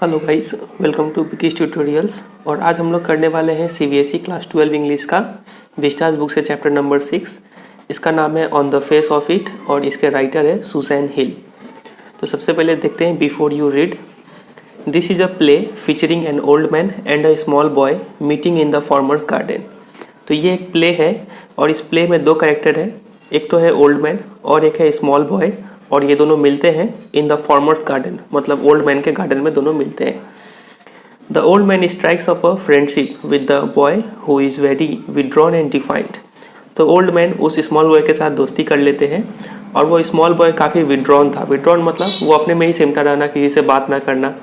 Hello guys, welcome to Vicky's tutorials. और आज हम लोग करने वाले हैं सीबीएसई क्लास 12 इंग्लिश का विस्टास बुक से चैप्टर नंबर 6। इसका नाम है on the face of it और इसके राइटर है सुजैन हिल। तो सबसे पहले देखते हैं before you read. This is a play featuring N old man and a small boy meeting in the farmers garden. तो ये एक प्ले है और इस प्ले में दो कैरेक्टर है, एक तो है ओल्ड मैन और एक है स्मॉल बॉय, और ये दोनों मिलते हैं इन द फार्मर्स गार्डन, मतलब ओल्ड मैन के गार्डन में दोनों मिलते हैं। The old man strikes up a friendship with the boy who is very withdrawn and defined. तो ओल्ड मैन उस स्मॉल बॉय के साथ दोस्ती कर लेते हैं और वो स्मॉल बॉय काफ़ी विड्रॉन था। विड्रॉन मतलब वो अपने में ही सिमटा रहना, किसी से बात ना करना,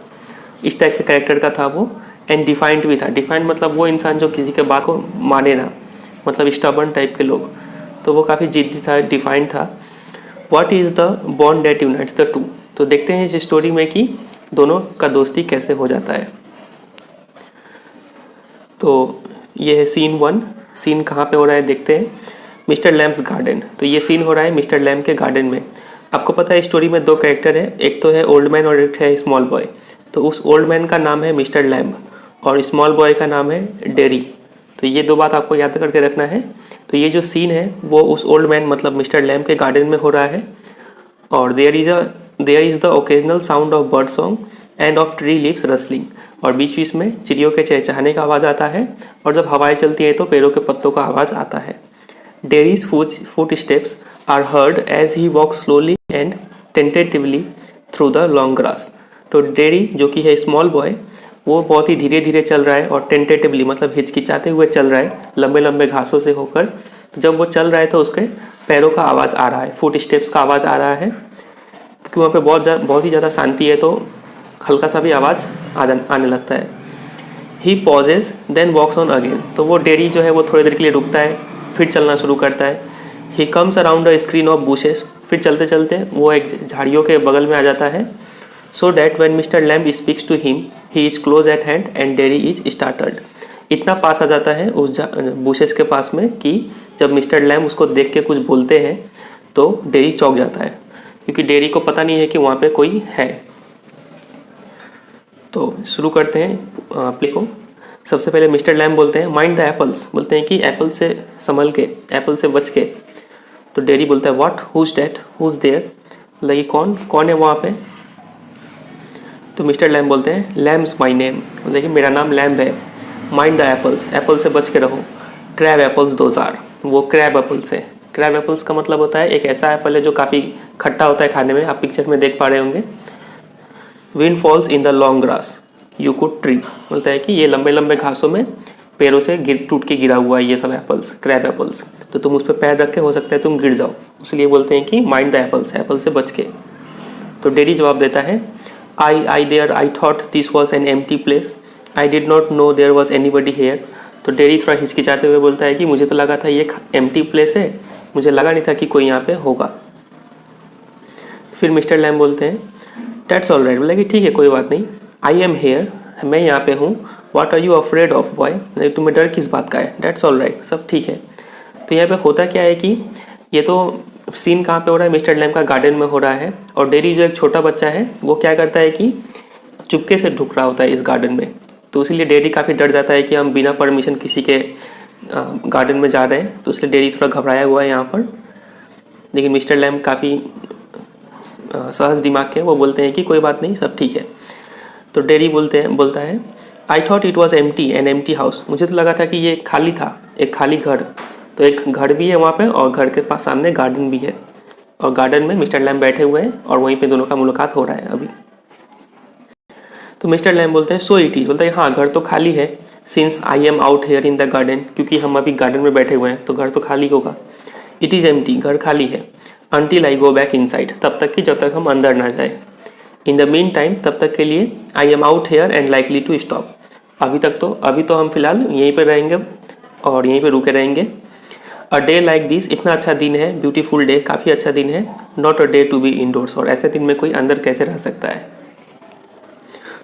इस टाइप के कैरेक्टर का था वो। एंड डिफाइंड भी था। डिफाइंड मतलब वो इंसान जो किसी के बात को माने ना, मतलब स्टबर्न टाइप के लोग। तो वो काफ़ी जिद्दी था, डिफाइंड था। What is the bond that unites the two. तो देखते हैं इस स्टोरी में कि दोनों का दोस्ती कैसे हो जाता है। तो ये है सीन 1। सीन कहाँ पे हो रहा है देखते हैं, मिस्टर लैम्स गार्डन। तो ये सीन हो रहा है मिस्टर लैम्प के गार्डन में। आपको पता है स्टोरी में दो कैरेक्टर है, एक तो है ओल्ड मैन और एक है स्मॉल बॉय। तो उस ओल्ड मैन का नाम है मिस्टर लैम्प और स्मॉल बॉय का नाम है डेरी। तो ये दो बात आपको याद करके रखना है। तो ये जो सीन है वो उस ओल्ड मैन मतलब मिस्टर लैम्प के गार्डन में हो रहा है। और there is the occasional sound of bird song and of tree leaves rustling. और बीच बीच में चिड़ियों के चहचहाने का आवाज़ आता है, और जब हवाएं चलती हैं तो पेड़ों के पत्तों का आवाज़ आता है। Derry's foot steps are heard as he walks slowly and tentatively through the long grass. तो डेरी जो कि है स्मॉल बॉय, वो बहुत ही धीरे धीरे चल रहा है और टेंटेटिवली मतलब हिचकिचाते हुए चल रहा है लंबे लंबे घासों से होकर। तो जब वो चल रहा है तो उसके पैरों का आवाज़ आ रहा है, फुट स्टेप्स का आवाज़ आ रहा है, क्योंकि वहाँ पे बहुत ही ज़्यादा शांति है तो हल्का सा भी आवाज़ आने लगता है। He pauses then walks on again. तो वो डेरी जो है वो थोड़ी देर के लिए रुकता है, फिर चलना शुरू करता है। He comes around a screen of bushes. फिर चलते चलते वो एक झाड़ियों के बगल में आ जाता है। So that when mister Lamb speaks to him he is close at hand and Derry is startled. इतना पास आ जाता है उस बुशेस के पास में कि जब मिस्टर लैम्प उसको देख के कुछ बोलते हैं तो डेरी चौंक जाता है, क्योंकि डेरी को पता नहीं है कि वहाँ पे कोई है। तो शुरू करते हैं प्ले को। सबसे पहले मिस्टर लैम्प बोलते हैं माइंड द एप्पल्स, बोलते हैं कि एप्पल से संभल के, एप्पल से बच के। तो डेरी बोलता है what, who's that, who's there, लगी कौन है वहाँ पे। तो मिस्टर लैम्प बोलते हैं लैम्प्स माई नेम, बोलते हैं कि मेरा नाम लैम्प है। माइंड द एप्पल्स, एप्पल से बच के रहो। क्रैब एप्पल्स दोज आर, वो क्रैब एप्पल्स है। क्रैब एप्पल्स का मतलब होता है एक ऐसा एप्पल है जो काफ़ी खट्टा होता है खाने में, आप पिक्चर में देख पा रहे होंगे। Wind falls in the long grass you could tree, बोलता है कि ये लंबे लंबे घासों में पैरों से टूट के गिरा हुआ है ये सब एप्पल्स, क्रैब एप्पल्स। तो तुम उस पर पैर रख के हो सकता है तुम गिर जाओ, इसलिए बोलते हैं कि माइंड द एप्पल्स, एप्पल से बच के। तो डेरी जवाब देता है I thought this was an empty place, I did not know there was anybody here. तो डेरी थोड़ा हिचकिचाते हुए बोलता है कि मुझे तो लगा था ये एम्प्टी प्लेस है, मुझे लगा नहीं था कि कोई यहाँ पे होगा। फिर मिस्टर लैम्प बोलते हैं डैट्स ऑल राइट, बोला कि ठीक है कोई बात नहीं, आई एम हेयर, मैं यहाँ पे हूँ। What are you afraid of boy, तुम्हें डर किस बात का है। डैट्स ऑल राइट, सब ठीक है। तो यहाँ पे होता क्या है कि ये तो सीन कहाँ पे हो रहा है, मिस्टर लैम्प का गार्डन में हो रहा है। और डेरी जो एक छोटा बच्चा है वो क्या करता है कि चुपके से ढुक रहा होता है इस गार्डन में। तो इसीलिए डेरी काफ़ी डर जाता है कि हम बिना परमिशन किसी के गार्डन में जा रहे हैं, तो इसलिए डेरी थोड़ा घबराया हुआ है यहाँ पर। लेकिन मिस्टर लैम्प काफ़ी सहज दिमाग के, वो बोलते हैं कि कोई बात नहीं, सब ठीक है। तो डेरी बोलता है I thought it was empty, N empty house, मुझे तो लगा था कि ये खाली था, एक खाली घर। तो एक घर भी है वहाँ पे और घर के पास सामने गार्डन भी है, और गार्डन में मिस्टर लैम्प बैठे हुए हैं और वहीं पे दोनों का मुलाकात हो रहा है अभी। तो मिस्टर लैम्प बोलते हैं सो इट इज़, बोलते हैं हाँ घर तो खाली है। Since I am out here in the garden, क्योंकि हम अभी गार्डन में बैठे हुए हैं तो घर तो खाली होगा। इट इज़ एम्प्टी, घर खाली है। Until I go back inside, तब तक कि जब तक हम अंदर ना जाए। इन द मीन टाइम, तब तक के लिए I am out here and likely to stop, अभी तो हम फिलहाल यहीं पर रहेंगे और यहीं पर रुके रहेंगे। अ डे लाइक दिस, इतना अच्छा दिन है, ब्यूटीफुल डे, काफ़ी अच्छा दिन है। Not a day to be indoors, और ऐसे दिन में कोई अंदर कैसे रह सकता है।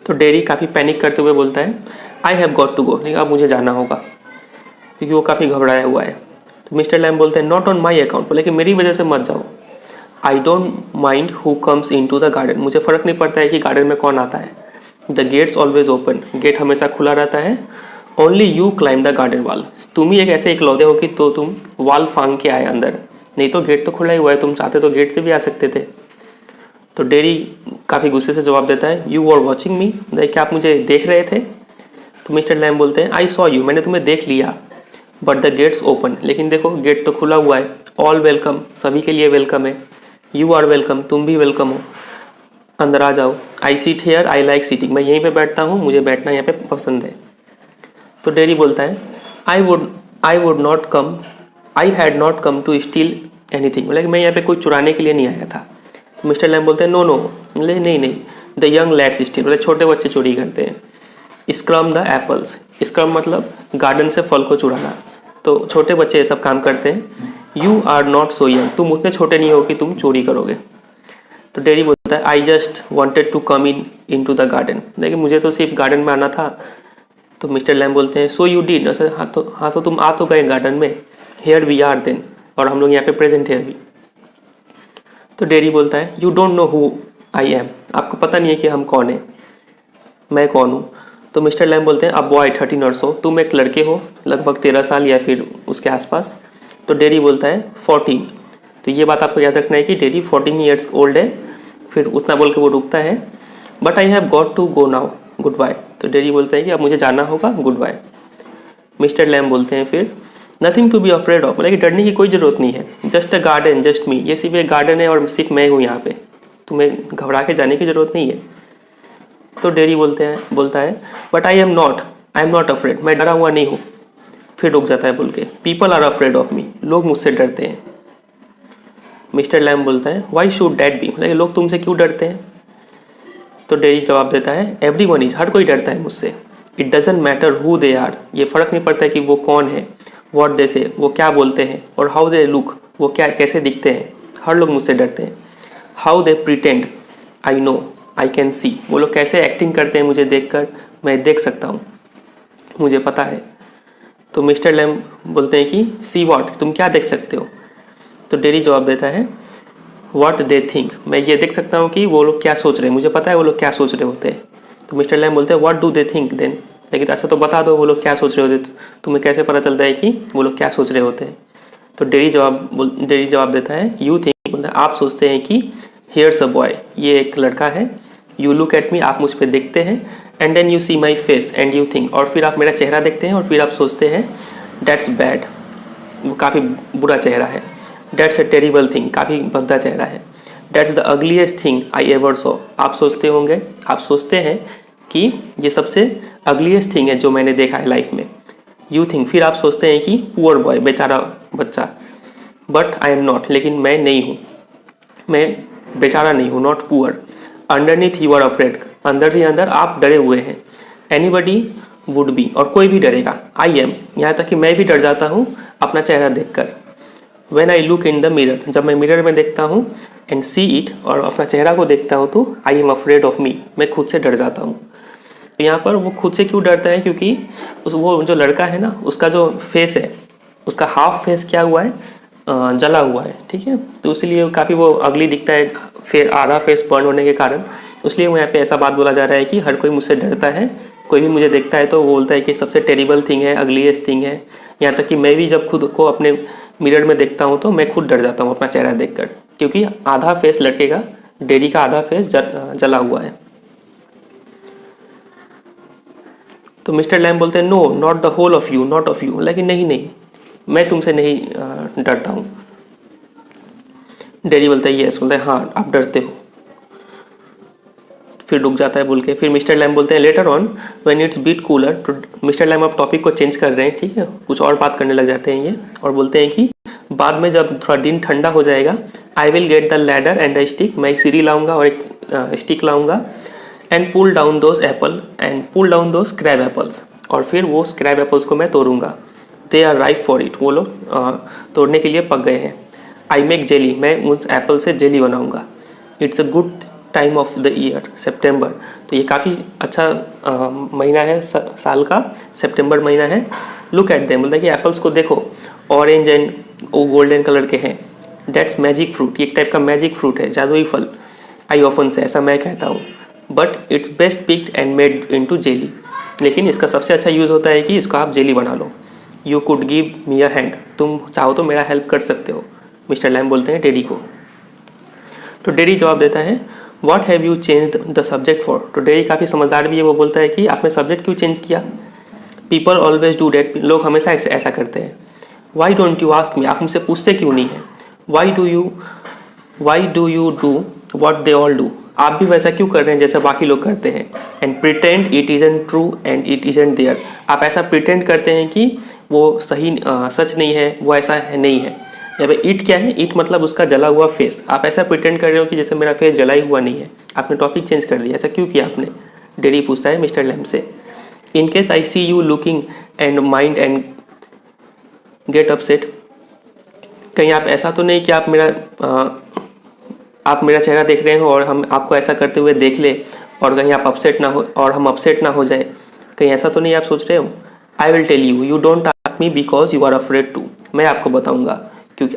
तो डेरी काफ़ी पैनिक करते हुए बोलता है I have got to go, लेकिन अब मुझे जाना होगा, क्योंकि वो काफ़ी घबराया हुआ है। तो मिस्टर लैम्प बोलते हैं नॉट ऑन माई अकाउंट, बोले कि मेरी वजह से मत जाओ। I don't mind who comes in to the garden, मुझे फ़र्क नहीं पड़ता है कि गार्डन में कौन आता है, the gate's always open, gate हमेशा खुला रहता है। Only you climb the garden wall, तुम ही एक ऐसे इकलौते हो कि तो तुम वॉल फांग के आए अंदर, नहीं तो गेट तो खुला ही हुआ है, तुम चाहते तो गेट से भी आ सकते थे। तो डेरी काफ़ी गुस्से से जवाब देता है, यू वर वॉचिंग मी, क्या आप मुझे देख रहे थे? तो मिस्टर लैम बोलते हैं, आई सॉ यू, मैंने तुम्हें देख लिया, बट द गेट्स ओपन, लेकिन देखो गेट तो खुला हुआ है। ऑल वेलकम, सभी के लिए वेलकम है। यू आर वेलकम, तुम भी वेलकम हो, अंदर आ जाओ। I sit here, I like sitting, मैं यहीं पे बैठता हूँ, मुझे बैठना यहाँ पे पसंद है। तो डेरी बोलता है, I would not come, I had not come to steal anything, मतलब मैं यहाँ पे कोई चुराने के लिए नहीं आया था। तो मिस्टर लैम बोलते हैं, नो नो, नहीं नहीं, द यंग लैड्स स्टील, मतलब छोटे बच्चे चोरी करते हैं। स्क्रम द एप्पल्स, स्क्रम मतलब गार्डन से फल को चुराना, तो छोटे बच्चे ये सब काम करते हैं। You are not so young, तुम उतने छोटे नहीं हो कि तुम चोरी करोगे। तो डेरी बोलता है, I just wanted to come in to the garden, लेकिन मुझे तो सिर्फ गार्डन में आना था। तो मिस्टर लैम बोलते हैं, सो यू डिड, हाँ तो तुम आ तो गए गार्डन में, हेयर वी आर देन, और हम लोग यहाँ पे प्रेजेंट है अभी। तो डेरी बोलता है, you don't know who I am, आपको पता नहीं है कि हम कौन है, मैं कौन हूँ। तो मिस्टर लैम बोलते हैं, अब बॉय 13 और सो, तुम एक लड़के हो लगभग 13 साल या फिर उसके आसपास। तो डेरी बोलता है 14, तो ये बात आपको याद रखना है कि डेरी 14 ईयर्स ओल्ड है। फिर उतना बोल के वो रुकता है, but I have got to go now, goodbye. तो डेरी बोलता है कि अब मुझे जाना होगा, गुड बाय। मिस्टर लैम बोलते हैं फिर, nothing to be afraid of, मतलब कि डरने की कोई ज़रूरत नहीं है, just a garden just me, ये सिर्फ एक गार्डन है और सिर्फ मैं हूँ यहाँ पे, तुम्हें घबरा के जाने की ज़रूरत नहीं है। तो डेरी बोलता है, but I am not afraid, मैं डरा हुआ नहीं हूँ। फिर रुक जाता है बोल के, people are afraid of me, लोग मुझसे डरते हैं। मिस्टर लैम बोलता है, वाई शुड डैट बी, मतलब लोग तुमसे क्यों डरते हैं? तो डेरी जवाब देता है, एवरी वन इज, हर कोई डरता है मुझसे। It doesn't matter who they are, ये फ़र्क नहीं पड़ता कि वो कौन है, वॉट दे से, वो क्या बोलते हैं, और हाउ दे लुक, वो क्या कैसे दिखते हैं, हर लोग मुझसे डरते हैं। How they pretend, I know, I can see, वो लोग कैसे एक्टिंग करते हैं मुझे देखकर, मैं देख सकता हूँ, मुझे पता है। तो मिस्टर लैम बोलते हैं कि सी वॉट, तुम क्या देख सकते हो? तो डेरी जवाब देता है, व्हाट दे थिंक, मैं ये देख सकता हूँ कि वो लोग क्या सोच रहे हैं, मुझे पता है वो लोग क्या सोच रहे होते हैं। तो मिस्टर लैम बोलते हैं, what do they think then, लेकिन अच्छा तो बता दो वो लोग क्या सोच रहे होते, तुम्हें कैसे पता चलता है कि वो लोग क्या सोच रहे होते हैं? तो डेरी जवाब देता है, यू थिंक, बोलता है आप सोचते हैं कि हियर्स अ बॉय, ये एक लड़का है, यू लुक एट मी, आप मुझ पर देखते हैं, and then you see my face and you think, और फिर आप मेरा चेहरा देखते हैं और फिर आप सोचते हैं दैट्स बैड, वो काफ़ी बुरा चेहरा है, दैट्स अ टेरिबल थिंग, काफ़ी भद्दा चेहरा है, that's the ugliest thing I ever saw, आप सोचते हैं कि ये सबसे अगलीस्ट थिंग है जो मैंने देखा है लाइफ में। यू थिंक, फिर आप सोचते हैं कि पुअर बॉय, बेचारा बच्चा, बट आई एम नॉट, लेकिन मैं नहीं हूँ, मैं बेचारा नहीं हूँ, not poor. Underneath you are afraid, अंदर ही अंदर आप डरे हुए हैं। एनीबडी वुड बी, और कोई भी डरेगा। आई एम, यहाँ तक कि मैं भी डर जाता हूँ अपना चेहरा देखकर। When I look in the mirror, जब मैं मिरर में देखता हूँ, एंड सी इट, और अपना चेहरा को देखता हूँ, तो आई एम अफ्रेड ऑफ मी, मैं खुद से डर जाता हूँ। तो यहाँ पर वो खुद से क्यों डरता है? क्योंकि वो जो लड़का है ना, उसका जो फेस है, उसका हाफ फेस क्या हुआ है, जला हुआ है, ठीक है, तो इसलिए काफ़ी वो अगली दिखता है, फिर आधा फेस बर्न होने के कारण, इसलिए वो यहाँ पे ऐसा बात बोला जा रहा है कि हर कोई मुझसे डरता है, कोई भी मुझे देखता है तो वो बोलता है कि सबसे टेरिबल थिंग है, अगलीस्ट थिंग है। यहाँ तक कि मैं भी जब खुद को अपने मिरर में देखता हूँ तो मैं खुद डर जाता हूँ अपना चेहरा देखकर, क्योंकि आधा फेस लड़के का, डेरी का आधा फेस जला हुआ है। तो मिस्टर लैम बोलते हैं, no not the whole of you, not of you, लेकिन नहीं, मैं तुमसे नहीं डरता हूँ। डेरी बोलता है यस, बोलता है हाँ आप डरते हो। फिर रुक जाता है बोल के, फिर मिस्टर लैम बोलते हैं, later on when it's bit cooler, तो मिस्टर लैम अब टॉपिक को चेंज कर रहे हैं, ठीक है, कुछ और बात करने लग जाते हैं ये, और बोलते हैं कि बाद में जब थोड़ा दिन ठंडा हो जाएगा, I will get the ladder and a stick, मैं सीढ़ी लाऊंगा और एक स्टिक लाऊंगा, and pull down those crab apples, और फिर वो स्क्रैब एप्पल्स को मैं तोड़ूंगा। They are ripe for it, वो लोग तोड़ने के लिए पक गए हैं। आई मेक जेली, मैं उस एप्पल से जेली बनाऊंगा। It's a good time of the year, सितंबर, तो ये काफ़ी अच्छा महीना है साल का, सितंबर महीना है। लुक एट देम, बोलता है कि एप्पल्स को देखो, ऑरेंज एंड वो गोल्डन कलर के हैं। दैट्स मैजिक फ्रूट, ये एक टाइप का मैजिक फ्रूट है, जादुई फल। आई ऑफन से, ऐसा मैं कहता हूँ। But it's best picked and made into jelly. लेकिन इसका सबसे अच्छा यूज़ होता है कि इसको आप जेली बना लो। You could give me a hand, तुम चाहो तो मेरा हेल्प कर सकते हो, मिस्टर लैम बोलते हैं डेडी को। तो डेडी जवाब देता है what have you changed the subject for. तो डेडी काफ़ी समझदार भी है, वो बोलता है कि आपने सब्जेक्ट क्यों चेंज किया। पीपल ऑलवेज डू डैट, लोग हमेशा ऐसा करते हैं। Why don't you ask me, आप मुझसे पूछते क्यों नहीं है। Why do you do what they all do, आप भी वैसा क्यों कर रहे हैं जैसा बाकी लोग करते हैं। And pretend it isn't true and it isn't there, आप ऐसा प्रिटेंड करते हैं कि वो सही सच नहीं है, वो ऐसा है नहीं है। यहाँ पे इट क्या है, इट मतलब उसका जला हुआ फेस, आप ऐसा प्रिटेंड कर रहे हो कि जैसे मेरा फेस जला ही हुआ नहीं है। आपने टॉपिक चेंज कर दिया, ऐसा क्यों किया आपने। डेडी पूछता है मिस्टर लैम से। In case I see you looking and mind and get upset, कहीं आप ऐसा तो नहीं कि आप मेरा चेहरा देख रहे हो और हम आपको ऐसा करते हुए देख ले और कहीं आप अपसेट ना हो और हम अपसेट ना हो जाए, कहीं ऐसा तो नहीं आप सोच रहे हो। I will tell you, you don't ask me because you are afraid to, मैं आपको बताऊंगा क्योंकि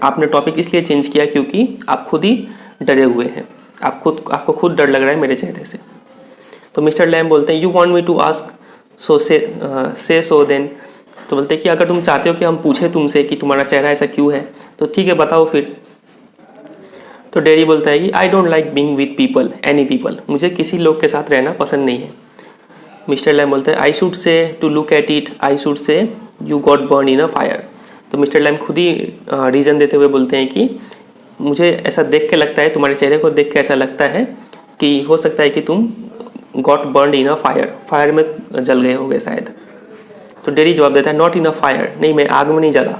आपने टॉपिक इसलिए चेंज किया क्योंकि आप खुद ही डरे हुए हैं, आपको खुद डर लग रहा है मेरे चेहरे से। तो मिस्टर लैम बोलते हैं you want me to ask so say so then, तो बोलते हैं कि अगर तुम चाहते हो कि हम पूछे तुमसे कि तुम्हारा चेहरा ऐसा क्यों है तो ठीक है बताओ फिर। तो डेडी बोलता है कि आई don't like being with people any people, मुझे किसी लोग के साथ रहना पसंद नहीं है। मिस्टर लैम बोलते हैं I should say to look at it, I should say you got burnt in a fire. तो मिस्टर लैम खुद ही रीज़न देते हुए बोलते हैं कि मुझे ऐसा देख के लगता है, तुम्हारे चेहरे को देख के ऐसा लगता है कि हो सकता है कि तुम got burnt in a fire, fire में जल गए होगे शायद। तो डेडी जवाब देता है नॉट इन अ फायर, नहीं मैं आग में नहीं जला।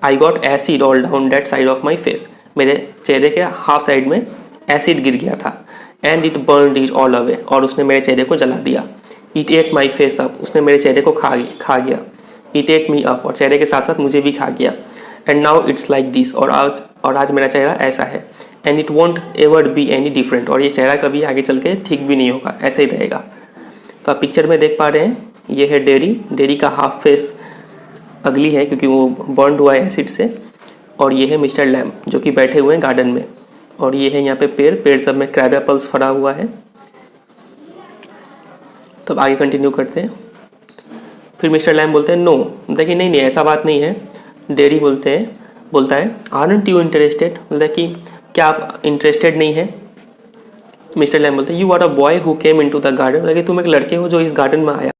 I got acid all down that side of my face, मेरे चेहरे के हाफ साइड में एसिड गिर गया था। And it burned it all away, और उसने मेरे चेहरे को जला दिया। It at my face up, उसने मेरे चेहरे को खा गया। इट एट मी अप, और चेहरे के साथ साथ मुझे भी खा गया। And now it's like this, और आज मेरा चेहरा ऐसा है। And it won't ever be any different, और ये चेहरा कभी आगे चल के ठीक भी नहीं होगा, ऐसे ही रहेगा। तो आप पिक्चर में देख पा रहे हैं, ये है डेडी का हाफ फेस अगली है क्योंकि वो बर्न हुआ है एसिड से। और ये है मिस्टर लैम जो कि बैठे हुए हैं गार्डन में, और ये है यहाँ पे पेड़ सब में क्रैब एप्पल्स फरा हुआ है। तो आगे कंटिन्यू करते हैं। फिर मिस्टर लैम बोलते हैं नो, देखिए नहीं ऐसा बात नहीं है। डेडी बोलता है आरंट यू इंटरेस्टेड, बोलता है कि क्या आप इंटरेस्टेड नहीं है। मिस्टर लैम बोलते हैं you are a boy who came into the garden, बोला कि तुम एक लड़के हो जो इस गार्डन में आया।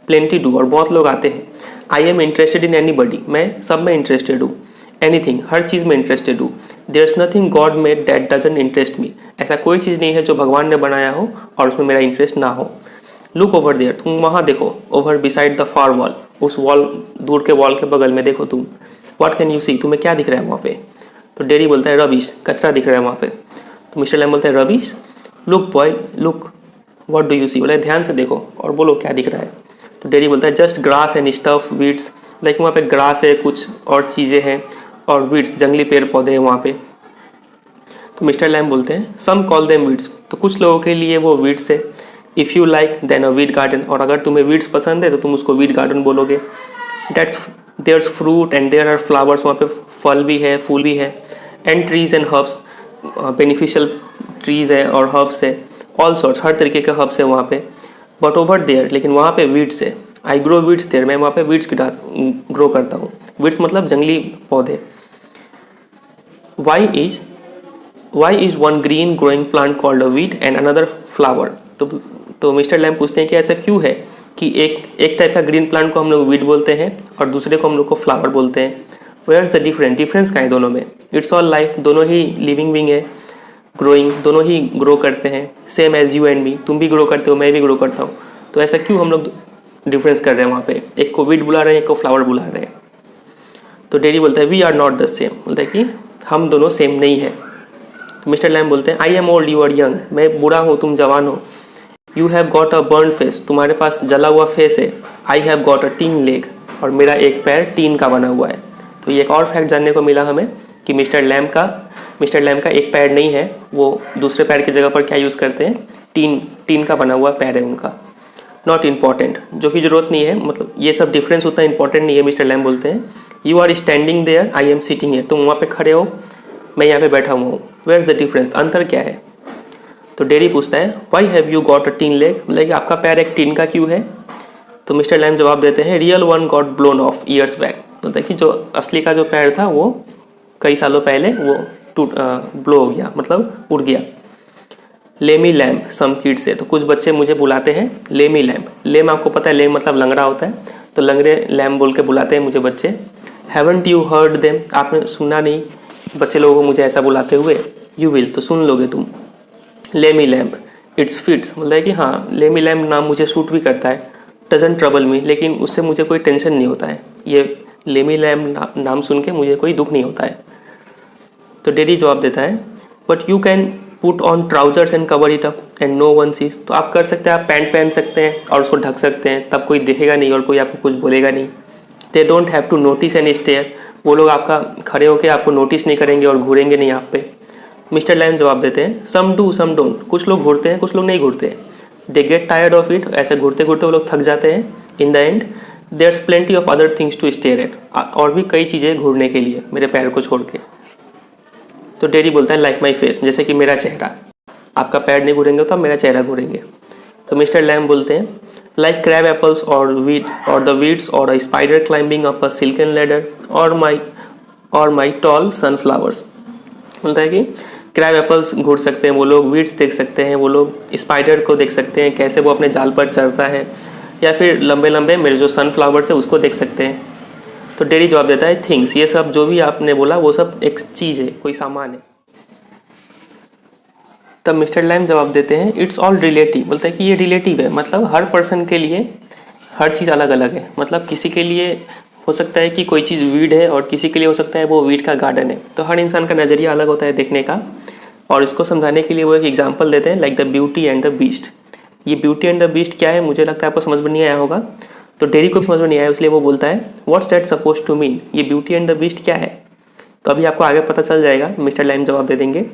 प्लेंटी डू, और बहुत लोग आते हैं। I am interested in any बडी, मैं सब में इंटरेस्टेड हूँ। एनीथिंग, हर चीज़ में इंटरेस्टेड हूँ। There is nothing God made that doesn't interest me, ऐसा कोई चीज़ नहीं है जो भगवान ने बनाया हो और उसमें मेरा इंटरेस्ट ना हो। लुक ओवर देयर, तुम वहाँ देखो। Over beside the far wall, उस वॉल दूर के वॉल के बगल में देखो तुम। व्हाट कैन यू सी, तुम्हें क्या दिख रहा है वहाँ पे। तो डेडी बोलता है रबिश, कचरा दिख रहा है वहाँ पे। तो मिस्टर लैम बोलता है rubbish, look boy look, what do you see, बोला ध्यान से देखो और बोलो क्या दिख रहा है। तो डेडी बोलता है just grass and stuff weeds, like वहाँ पे ग्रास है, कुछ और चीज़ें हैं, और वीड्स जंगली पेड़ पौधे हैं वहाँ पे। तो मिस्टर लैम बोलते हैं सम कॉल देम वीड्स, तो कुछ लोगों के लिए वो वीड्स है। If you like then a weed garden, और अगर तुम्हें वीड्स पसंद है तो तुम उसको वीड गार्डन बोलोगे। That's there's fruit and there are flowers, वहाँ पे फल भी है, फूल भी है। And trees and herbs, beneficial trees है और हर्ब्स है। ऑल सॉर्ट्स, हर तरीके के हर्ब्स है वहाँ पे। बट ओवर देयर, लेकिन वहाँ पे वीड्स है। आई ग्रो वीड्स देयर, मैं वहाँ पे वीड्स ग्रो करता हूँ। वीड्स मतलब जंगली पौधे। Why is one green growing plant called a weed and another flower? तो मिस्टर लैम पूछते हैं कि ऐसा क्यों है कि एक टाइप का ग्रीन प्लांट को हम लोग वीड बोलते हैं और दूसरे को हम लोग को फ्लावर बोलते हैं। वेयर इज द डिफरेंस क्या है दोनों में। इट्स ऑल लाइफ, दोनों ही लिविंग बीइंग है। ग्रोइंग, दोनों ही ग्रो करते हैं। Same as you and me, तुम भी ग्रो करते हो, मैं भी ग्रो करता हूँ। तो ऐसा क्यों हम लोग डिफरेंस कर रहे हैं वहाँ पे, एक को वीड बुला रहे हैं, एक को फ्लावर बुला रहे हैं। तो डेडी बोलता है we are not the same, बोलता है कि हम दोनों सेम नहीं है। तो मिस्टर लैम बोलते हैं I am old you are young, मैं बूढ़ा हूँ तुम जवान हो। You have got a burn face, तुम्हारे पास जला हुआ फेस है। I have got a tin leg, और मेरा एक पैर टीन का बना हुआ है। तो ये एक और फैक्ट जानने को मिला हमें कि मिस्टर लैम का एक पैर नहीं है, वो दूसरे पैर की जगह पर क्या यूज़ करते हैं, टीन का बना हुआ पैर है उनका। नॉट इम्पॉर्टेंट, जो कि ज़रूरत नहीं है, मतलब ये सब डिफरेंस उतना इंपॉर्टेंट नहीं है। मिस्टर लैम बोलते हैं you are standing there, I am sitting है, तुम वहाँ पे खड़े हो, मैं यहाँ पे बैठा हुआ हूँ। वेयर इज द डिफरेंस, अंतर क्या है। तो डेरी पूछता है why have you got a tin leg, मतलब कि आपका पैर एक टिन का क्यों है। तो मिस्टर लैम जवाब देते हैं real one got blown of years back, तो देखिए जो असली का जो पैर था वो कई सालों पहले वो टूट ब्लो हो गया, मतलब उड़ गया। लेमी लैम्प सम किड्स से, तो कुछ बच्चे मुझे बुलाते हैं लेमी लैम्प। लेम आपको पता है, लेम मतलब लंगड़ा होता है, तो लंगड़े लैम्प बोल के बुलाते हैं मुझे बच्चे। हैवंट यू हर्ड देम, आपने सुना नहीं बच्चे लोगों को मुझे ऐसा बुलाते हुए। यू विल, तो सुन लोगे तुम। लेमी लैम्प इट्स फिट्स, मतलब कि हाँ लेमी लैम्प नाम मुझे सूट भी करता है। डजंट ट्रबल मी, लेकिन उससे मुझे कोई टेंशन नहीं होता है। ये लेमी लैम्प नाम सुन के मुझे कोई दुख नहीं होता है। तो डेडी जवाब देता है but you can put on trousers and cover it up and no one sees, तो आप कर सकते हैं, आप पैंट पहन सकते हैं और उसको ढक सकते हैं, तब कोई देखेगा नहीं और कोई आपको कुछ बोलेगा नहीं। They don't have to notice and stare, वो लोग आपका खड़े होकर आपको नोटिस नहीं करेंगे और घूरेंगे नहीं आप पे। मिस्टर लैम जवाब देते हैं सम डू सम डोंट, कुछ लोग घूरते हैं कुछ लोग नहीं घूरते। They get tired of it, ऐसे घूरते घूरते वो लोग थक जाते हैं। In the end there's plenty of other things to stare at, और भी कई चीज़ें घूरने के लिए मेरे पैर को छोड़ के। तो डेडी बोलता है लाइक माई फेस, जैसे कि मेरा चेहरा, आपका पैर नहीं घूरेंगे तो आप मेरा चेहरा घूरेंगे। तो मिस्टर लैम बोलते हैं लाइक क्रैब एप्पल्स और वीट और द वीड्स और a spider climbing up a silken ladder और माई टॉल सनफ्लावर्स, बोलता है कि क्रैब एप्पल्स घूर सकते हैं वो लोग, वीड्स देख सकते हैं वो लोग, स्पाइडर को देख सकते हैं कैसे वो अपने जाल पर चढ़ता है, या फिर लंबे लंबे मेरे जो सनफ्लावर्स है उसको देख सकते हैं। तो डेडी जवाब देता है थिंग्स, ये सब जो भी आपने बोला वो सब एक चीज़ है, कोई सामान है। तब मिस्टर लैम जवाब देते हैं इट्स ऑल रिलेटिव, बोलता है कि ये रिलेटिव है, मतलब हर पर्सन के लिए हर चीज़ अलग अलग है। मतलब किसी के लिए हो सकता है कि कोई चीज़ वीड है और किसी के लिए हो सकता है वो वीड का गार्डन है। तो हर इंसान का नज़रिया अलग होता है देखने का, और इसको समझाने के लिए वो एक एग्जांपल देते हैं like the beauty and the beast. ये ब्यूटी एंड द बीस्ट क्या है, मुझे लगता है आपको समझ में नहीं आया होगा, तो डेरी को समझ में नहीं आया, इसलिए वो बोलता है what's that suppose to mean, ये ब्यूटी एंड द बीस्ट क्या है। तो अभी आपको आगे पता चल जाएगा, मिस्टर लैम जवाब दे देंगे।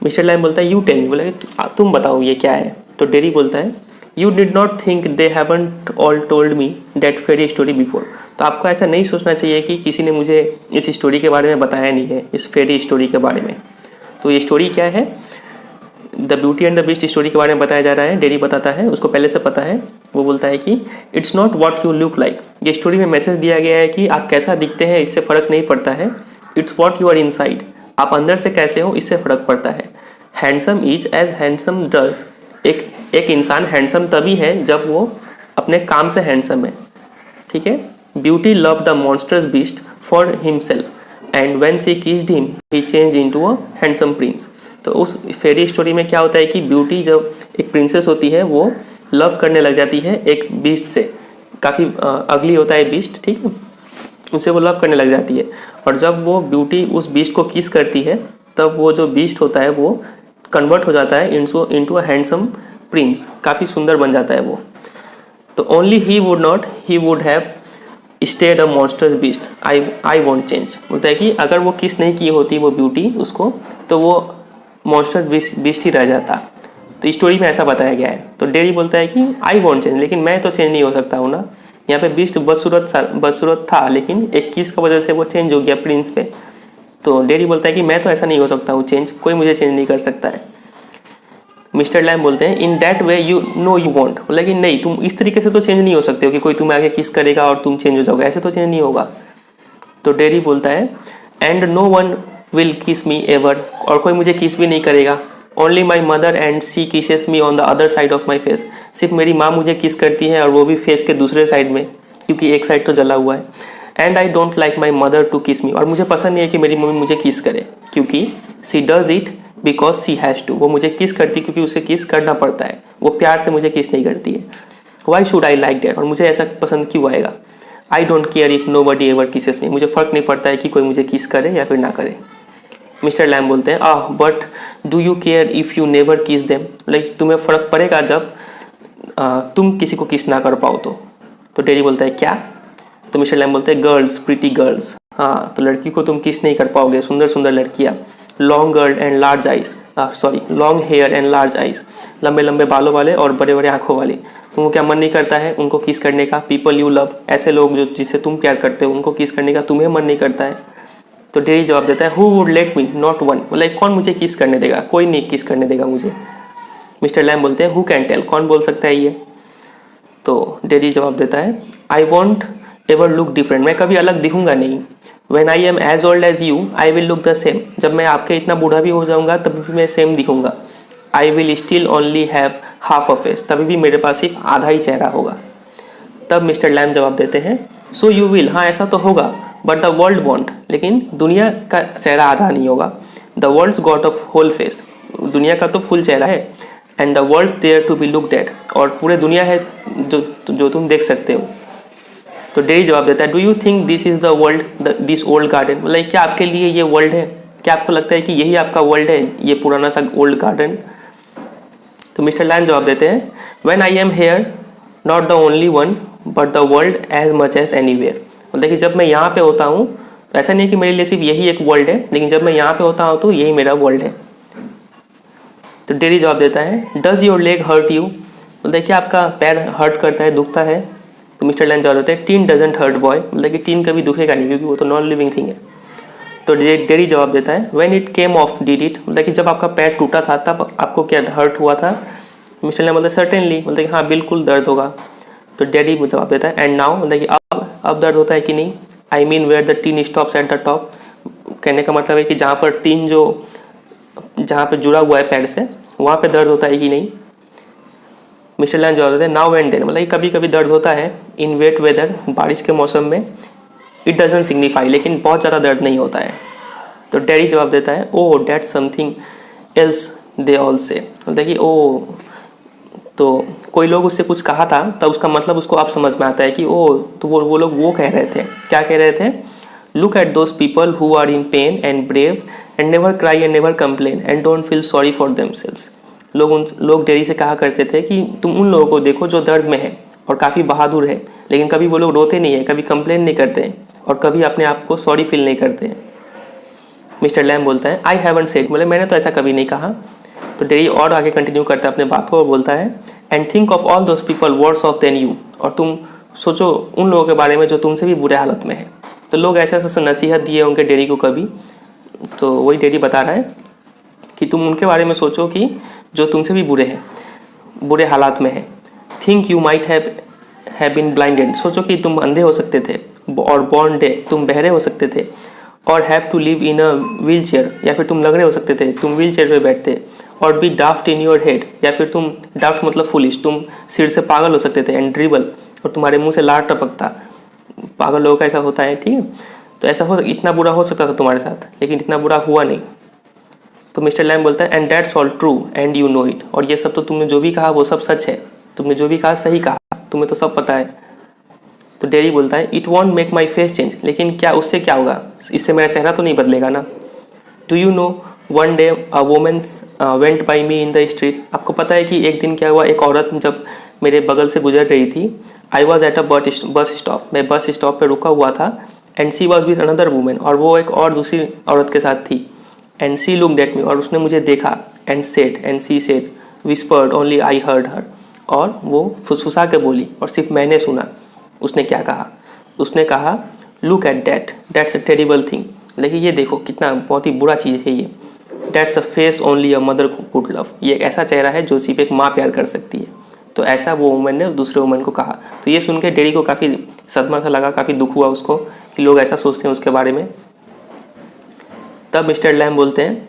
मिस्टर लैम बोलता है यू टेल मी, बोला तुम बताओ ये क्या है। तो डेरी बोलता है you did not think they haven't all told me that fairy story before, तो आपको ऐसा नहीं सोचना चाहिए कि किसी ने मुझे इस स्टोरी के बारे में बताया नहीं है, इस फेरी स्टोरी के बारे में। तो ये स्टोरी क्या है, the beauty and the beast story के बारे में बताया जा रहा है। डेरी बताता है, उसको पहले से पता है। वो बोलता है कि it's not what you look like, ये स्टोरी में मैसेज दिया गया है कि आप कैसा दिखते हैं इससे फ़र्क नहीं पड़ता है। It's what you are inside, आप अंदर से कैसे हो इससे फ़र्क पड़ता है। Handsome is as handsome does, एक इंसान हैंडसम तभी है जब वो अपने काम से हैंडसम है, ठीक है। Beauty love the monsters beast for himself and when she kissed him he change into a handsome Prince. तो उस फेरी स्टोरी में क्या होता है कि ब्यूटी जब एक प्रिंसेस होती है वो लव करने लग जाती है एक बीस्ट से, काफ़ी अगली होता है बीस्ट, ठीक है, उससे वो लव करने लग जाती है। और जब वो ब्यूटी उस बीस्ट को किस करती है तब वो जो बीस्ट होता है वो कन्वर्ट हो जाता है इनटू अ हैंडसम प्रिंस, काफ़ी सुंदर बन जाता है वो। तो only he would have stayed a monsters beast, I want change, बोलता है कि अगर वो किस नहीं की होती वो ब्यूटी उसको, तो वो मॉन्स्टर बीस्ट ही रह जाता। तो स्टोरी में ऐसा बताया गया है। तो डेरी बोलता है कि आई वॉन्ट चेंज, लेकिन मैं तो चेंज नहीं हो सकता हूँ ना, यहाँ पे बीस्ट बदसूरत था लेकिन एक किस की वजह से वो चेंज हो गया प्रिंस पे। तो डेरी बोलता है कि मैं तो ऐसा नहीं हो सकता हूँ चेंज, कोई मुझे चेंज नहीं कर सकता है। मिस्टर लैम बोलते हैं in that way you know you want, लेकिन नहीं तुम इस तरीके से तो चेंज नहीं हो सकते हो कि कोई तुम्हें आगे किस करेगा और तुम चेंज हो जाओगे, ऐसे तो चेंज नहीं होगा। तो डेरी बोलता है एंड नो वन विल किस मी एवर, और कोई मुझे किस भी नहीं करेगा। Only my mother and she kisses me on the other side of my face, सिर्फ मेरी माँ मुझे किस करती है और वो भी फेस के दूसरे साइड में, क्योंकि एक साइड तो जला हुआ है। And I don't like my mother to kiss me, और मुझे पसंद नहीं है कि मेरी मम्मी मुझे किस करे, क्योंकि she does it because she has to, वो मुझे किस करती क्योंकि उसे किस करना पड़ता है, वो प्यार से मुझे किस नहीं करती है। Why should I like that, और मुझे ऐसा पसंद क्यों आएगा। I don't care if nobody ever kisses me, मुझे फ़र्क नहीं पड़ता है कि कोई मुझे किस करे या फिर ना करे। मिस्टर लैम बोलते हैं but do you care if you never किस देम, लाइक तुम्हें फ़र्क पड़ेगा जब तुम किसी को किस ना कर पाओ तो डेरी बोलता है क्या। तो मिस्टर लैम बोलते हैं गर्ल्स, प्रीटी गर्ल्स, हाँ तो लड़की को तुम किस नहीं कर पाओगे, सुंदर सुंदर लड़कियाँ। Long girl and large eyes, long hair and large eyes, लंबे लंबे बालों वाले और बड़े बड़े आँखों वाले, तुमको क्या मन नहीं करता है उनको किस करने का। पीपल यू लव, ऐसे लोग जो जिससे तुम प्यार करते हो उनको किस करने का तुम्हें मन नहीं करता है। तो डेडी जवाब देता है who would let me not one, मतलब कौन मुझे किस करने देगा, कोई नहीं किस करने देगा मुझे। मिस्टर लैम बोलते हैं हु कैन टेल, कौन बोल सकता है ये। तो डेडी जवाब देता है I won't ever look different, मैं कभी अलग दिखूंगा नहीं। When I am as old as you I will look the same, जब मैं आपके इतना बूढ़ा भी हो जाऊंगा तभी भी मैं सेम दिखूंगा। I will still only have half a face, तभी भी मेरे पास सिर्फ आधा ही चेहरा होगा। तब मिस्टर लैम जवाब देते हैं सो यू विल, हाँ ऐसा तो होगा, बट द वर्ल्ड वॉन्ट, लेकिन दुनिया का चेहरा आधा नहीं होगा। The world's got a whole face, दुनिया का तो फुल चेहरा है। And the world's there to be looked at, और पूरे दुनिया है जो तुम देख सकते हो। तो डेडी जवाब देता है do you think this is the world, this old garden, मतलब क्या आपके लिए ये वर्ल्ड है, क्या आपको लगता है कि यही आपका वर्ल्ड है, ये पुराना सा ओल्ड गार्डन। तो मिस्टर लैम जवाब देते हैं when I am here not the only one but the world as much as anywhere, मतलब कि जब मैं यहाँ पे होता हूँ तो ऐसा नहीं है कि मेरे लिए सिर्फ यही एक वर्ल्ड है, लेकिन जब मैं यहाँ पे होता हूँ तो यही मेरा वर्ल्ड है। तो डेडी जवाब देता है does your leg hurt you, मतलब क्या आपका पैर हर्ट करता है, दुखता है। तो मिस्टर लैम जवाब देते हैं टीन डजंट हर्ट बॉय, मतलब कि टीन कभी दुखेगा नहीं क्योंकि वो तो नॉन लिविंग थिंग है। तो डेडी जवाब देता है when it came of did it, मतलब कि जब आपका पैर टूटा था तब आपको क्या हर्ट हुआ था। मिस्टर लैम बोलते हैं सर्टेनली, मतलब कि हाँ बिल्कुल दर्द होगा। तो डैडी जवाब देता है एंड नाउ, मतलब कि अब दर्द होता है कि नहीं। I mean where the tin stops at the top, कहने का मतलब है कि जहाँ पर टीन जहाँ पे जुड़ा हुआ है पैर से वहाँ पे दर्द होता है कि नहीं। मिस्टर लैम जवाब देते हैं नाउ एंड देन, मतलब कि कभी कभी दर्द होता है। इन वेट वेदर, बारिश के मौसम में। इट डजंट सिग्निफाई, लेकिन बहुत ज़्यादा दर्द नहीं होता है। तो डैडी जवाब देता है oh that something else they all say, मतलब कि ओ, तो कोई लोग उससे कुछ कहा था तब उसका मतलब उसको अब समझ में आता है कि ओ, तो वो लोग वो कह रहे थे, क्या कह रहे थे, look at those people who are in pain and brave and never cry and never complain and don't feel sorry for themselves. लोग डेरी से कहा करते थे कि तुम उन लोगों को देखो जो दर्द में है और काफ़ी बहादुर है, लेकिन कभी वो लोग रोते नहीं है, कभी कंप्लेन नहीं करते हैं और कभी अपने आप को सॉरी फील नहीं करते हैं। मिस्टर लैम बोलता है आई हैवंट सेड, मतलब मैंने तो ऐसा कभी नहीं कहा। तो डेरी और आगे कंटिन्यू करता है अपने बात को और बोलता है and think of all those people words of then you, और तुम सोचो उन लोगों के बारे में जो तुमसे भी बुरे हालत में है। तो लोग ऐसे ऐसे नसीहत दिए होंगे डेरी को कभी, तो वही डेरी बता रहा है कि तुम उनके बारे में सोचो कि जो तुमसे भी बुरे हालात में है। Think you might have been blinded, सोचो कि तुम अंधे हो सकते थे, और बॉर्न डे, तुम बहरे हो सकते थे, और have to live in a wheelchair, या फिर तुम लंगड़े हो सकते थे, तुम व्हील चेयर पर बैठते, और be daft in your head, या फिर तुम डाफ्ट मतलब फुलिश, तुम सिर से पागल हो सकते थे, एंड ड्रिबल, और तुम्हारे मुंह से लार टपकता, पागल लोगों का ऐसा होता है, ठीक है। तो ऐसा इतना बुरा हो सकता था तुम्हारे साथ, लेकिन इतना बुरा हुआ नहीं। तो मिस्टर लैम बोलता है and that's all true and you know it, और ये सब तो तुमने जो भी कहा वो सब सच है, तुमने जो भी कहा सही कहा, तुम्हें तो सब पता है। तो डेरी बोलता है it won't make my face change, लेकिन क्या उससे क्या होगा, इससे मेरा चेहरा तो नहीं बदलेगा ना। Do you know one day a women went by me in the street, आपको पता है कि एक दिन क्या हुआ, एक औरत जब मेरे बगल से गुजर रही थी। I was at a bus stop, मैं बस स्टॉप पे रुका हुआ था। And she was with another women, और वो एक और दूसरी औरत के साथ थी। And she looked at me, और उसने मुझे देखा। And she said whispered only I heard her, और वो फुसफुसा के बोली और सिर्फ मैंने सुना। उसने क्या कहा, उसने कहा look at that's a terrible thing, लेकिन ये देखो कितना बहुत ही बुरा चीज़ है ये। That's a face only a mother could love, ये एक ऐसा चेहरा है जो सिर्फ एक माँ प्यार कर सकती है। तो ऐसा वो वुमेन ने दूसरे वुमेन को कहा। तो ये सुन के डेडी को काफ़ी सदमा सा लगा, काफ़ी दुख हुआ उसको कि लोग ऐसा सोचते हैं उसके बारे में। तब मिस्टर लैम बोलते हैं